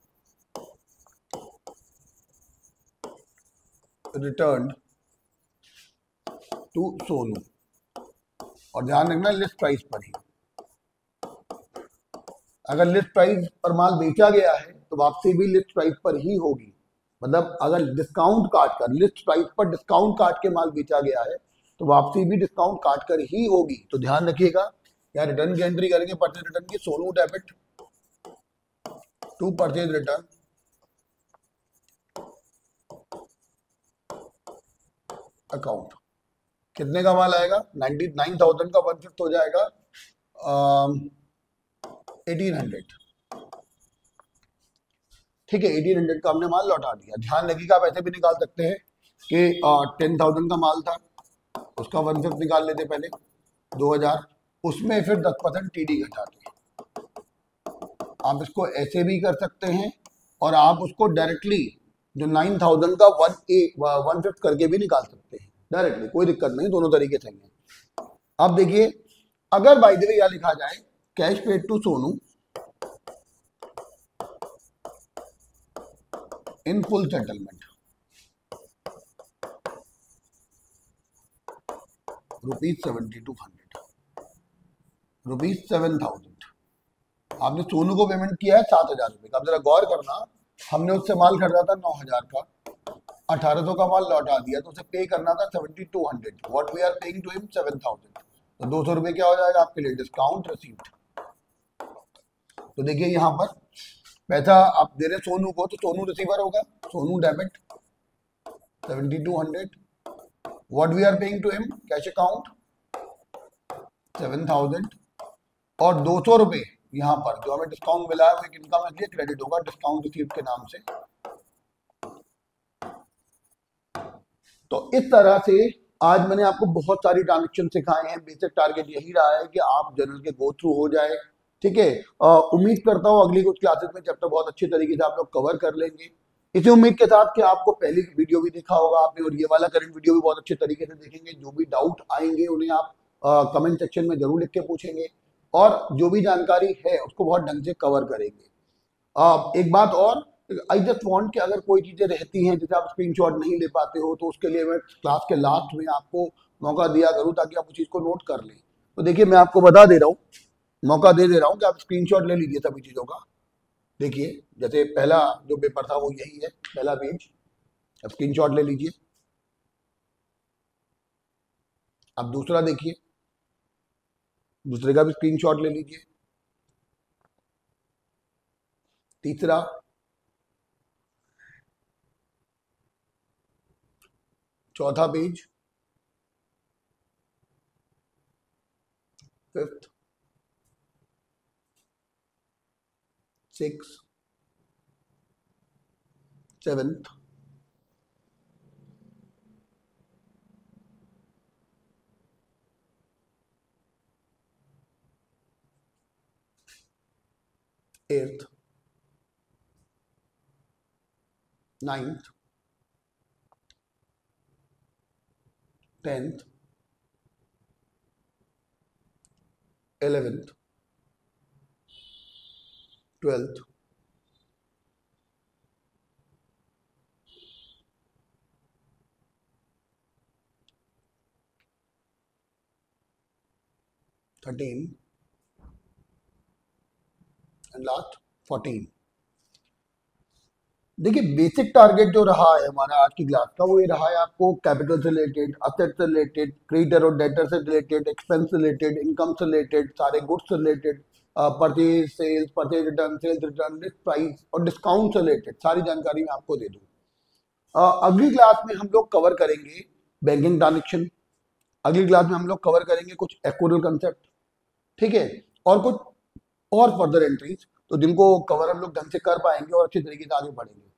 S1: return to Sonu. और ध्यान रखना लिस्ट प्राइस पर ही, अगर लिस्ट प्राइस पर माल बेचा गया है तो वापसी भी लिस्ट प्राइस पर ही होगी। मतलब अगर डिस्काउंट काट कर, लिस्ट प्राइस पर डिस्काउंट काट के माल बेचा गया है तो वापसी भी डिस्काउंट काट कर ही होगी। तो ध्यान रखिएगा, यहाँ रिटर्न की एंट्री करेंगे, परचेज रिटर्न की, Sonu debit to purchase return account. कितने का माल आएगा, 99,000 का 1/5 हो जाएगा 1800। ठीक है, 1800 का हमने माल लौटा दिया। ध्यान रखिएगा, आप ऐसे भी निकाल सकते हैं कि 10,000 का माल था, उसका 1/5 निकाल लेते पहले 2,000, उसमें फिर 10% टीडी घटाते। आप इसको ऐसे भी कर सकते हैं, और आप उसको डायरेक्टली जो 9,000 का 1/5 करके भी निकाल सकते हैं डायरेक्टली, कोई दिक्कत नहीं, दोनों तरीके सही है। अब देखिए, अगर बाय द वे यहां लिखा जाए cash paid to Sonu in full settlement ₹7,200, ₹7,000, आपने सोनू को पेमेंट किया है 7,000 रुपए का। अब जरा गौर करना, हमने उससे माल खरीदा था 9,000 का, 1,800 का माल लौटा दिया, तो उसे पे करना था 7,200, what we are paying to him 7,000, तो 200 रुपए क्या हो जाएगा आपके लिए, डिस्काउंट रिसीव्ड। तो देखिए यहाँ पर पैसा आप दे रहे सोनू को, तो सोनू रिसीवर होगा, Sonu debit 7,200, what we are paying to him cash account 7,000, और 200 रुपए यहाँ पर जो हमें डिस्काउंट मिला है वो एक इनकम है, क्रेडिट होगा डिस्काउंट रिसीव्ड के नाम से। तो इस तरह से आज मैंने आपको बहुत सारी ट्रांजेक्शन सिखाए हैं। बेसिक टारगेट यही रहा है कि आप जनरल के गो थ्रू हो जाए। ठीक है, उम्मीद करता हूँ अगली कुछ क्लासेस में चैप्टर बहुत अच्छे तरीके से आप लोग कवर कर लेंगे, इसी उम्मीद के साथ कि आपको पहली वीडियो भी देखा होगा आपने, और ये वाला करंट वीडियो भी बहुत अच्छे तरीके से देखेंगे। जो भी डाउट आएंगे उन्हें आप कमेंट सेक्शन में जरूर लिख के पूछेंगे, और जो भी जानकारी है उसको बहुत ढंग से कवर करेंगे। एक बात और, आई जस्ट वांट कि अगर कोई चीजें रहती हैं जैसे आप स्क्रीनशॉट नहीं ले पाते हो, तो उसके लिए मैं क्लास के लास्ट में आपको मौका दिया करूं ताकि आप उस चीज को नोट कर लें। तो देखिए मैं आपको बता दे रहा हूँ, मौका दे रहा हूँ कि आप स्क्रीनशॉट ले लीजिए सभी चीजों का। देखिए जैसे पहला जो पेपर था वो यही है, पहला पेज, अब स्क्रीनशॉट ले लीजिए। अब दूसरा देखिए, दूसरे का भी स्क्रीनशॉट ले लीजिए। तीसरा, चौथा page, fifth, 6th, 7th, 8th, 9th, 10th, 11th, 12th, 13 and last 14। देखिए बेसिक टारगेट जो रहा है हमारा आज की क्लास का वो ये रहा है आपको कैपिटल से रिलेटेड, असेट से रिलेटेड, क्रेडिटर और डेटर से रिलेटेड, एक्सपेंस से रिलेटेड, इनकम से रिलेटेड, सारे गुड्स से related, purchase sales, purchase return, sales return, list price और डिस्काउंट से रिलेटेड सारी जानकारी मैं आपको दे दूँ। अगली क्लास में हम लोग कवर करेंगे बैंकिंग ट्रांजेक्शन, अगली क्लास में हम लोग कवर करेंगे कुछ एक्वारियल कंसेप्ट, ठीक है, और कुछ और फर्दर एंट्रीज, तो जिनको कवर हम लोग ढंग से कर पाएंगे और अच्छे तरीके से आगे बढ़ेंगे।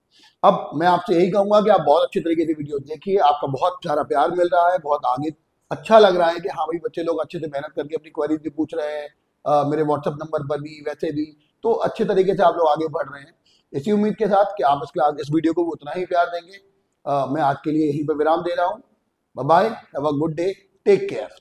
S1: अब मैं आपसे यही कहूंगा कि आप बहुत अच्छे तरीके से वीडियो देखिए, आपका बहुत सारा प्यार मिल रहा है, बहुत आगे अच्छा लग रहा है कि हाँ भाई बच्चे लोग अच्छे से मेहनत करके अपनी क्वेरीज भी पूछ रहे हैं, मेरे व्हाट्सएप नंबर पर भी वैसे भी, तो अच्छे तरीके से आप लोग आगे बढ़ रहे हैं। इसी उम्मीद के साथ कि आप इस वीडियो को उतना ही प्यार देंगे। मैं आज के लिए यहीं पर विराम दे रहा हूँ। Bye bye, have a good day, take care.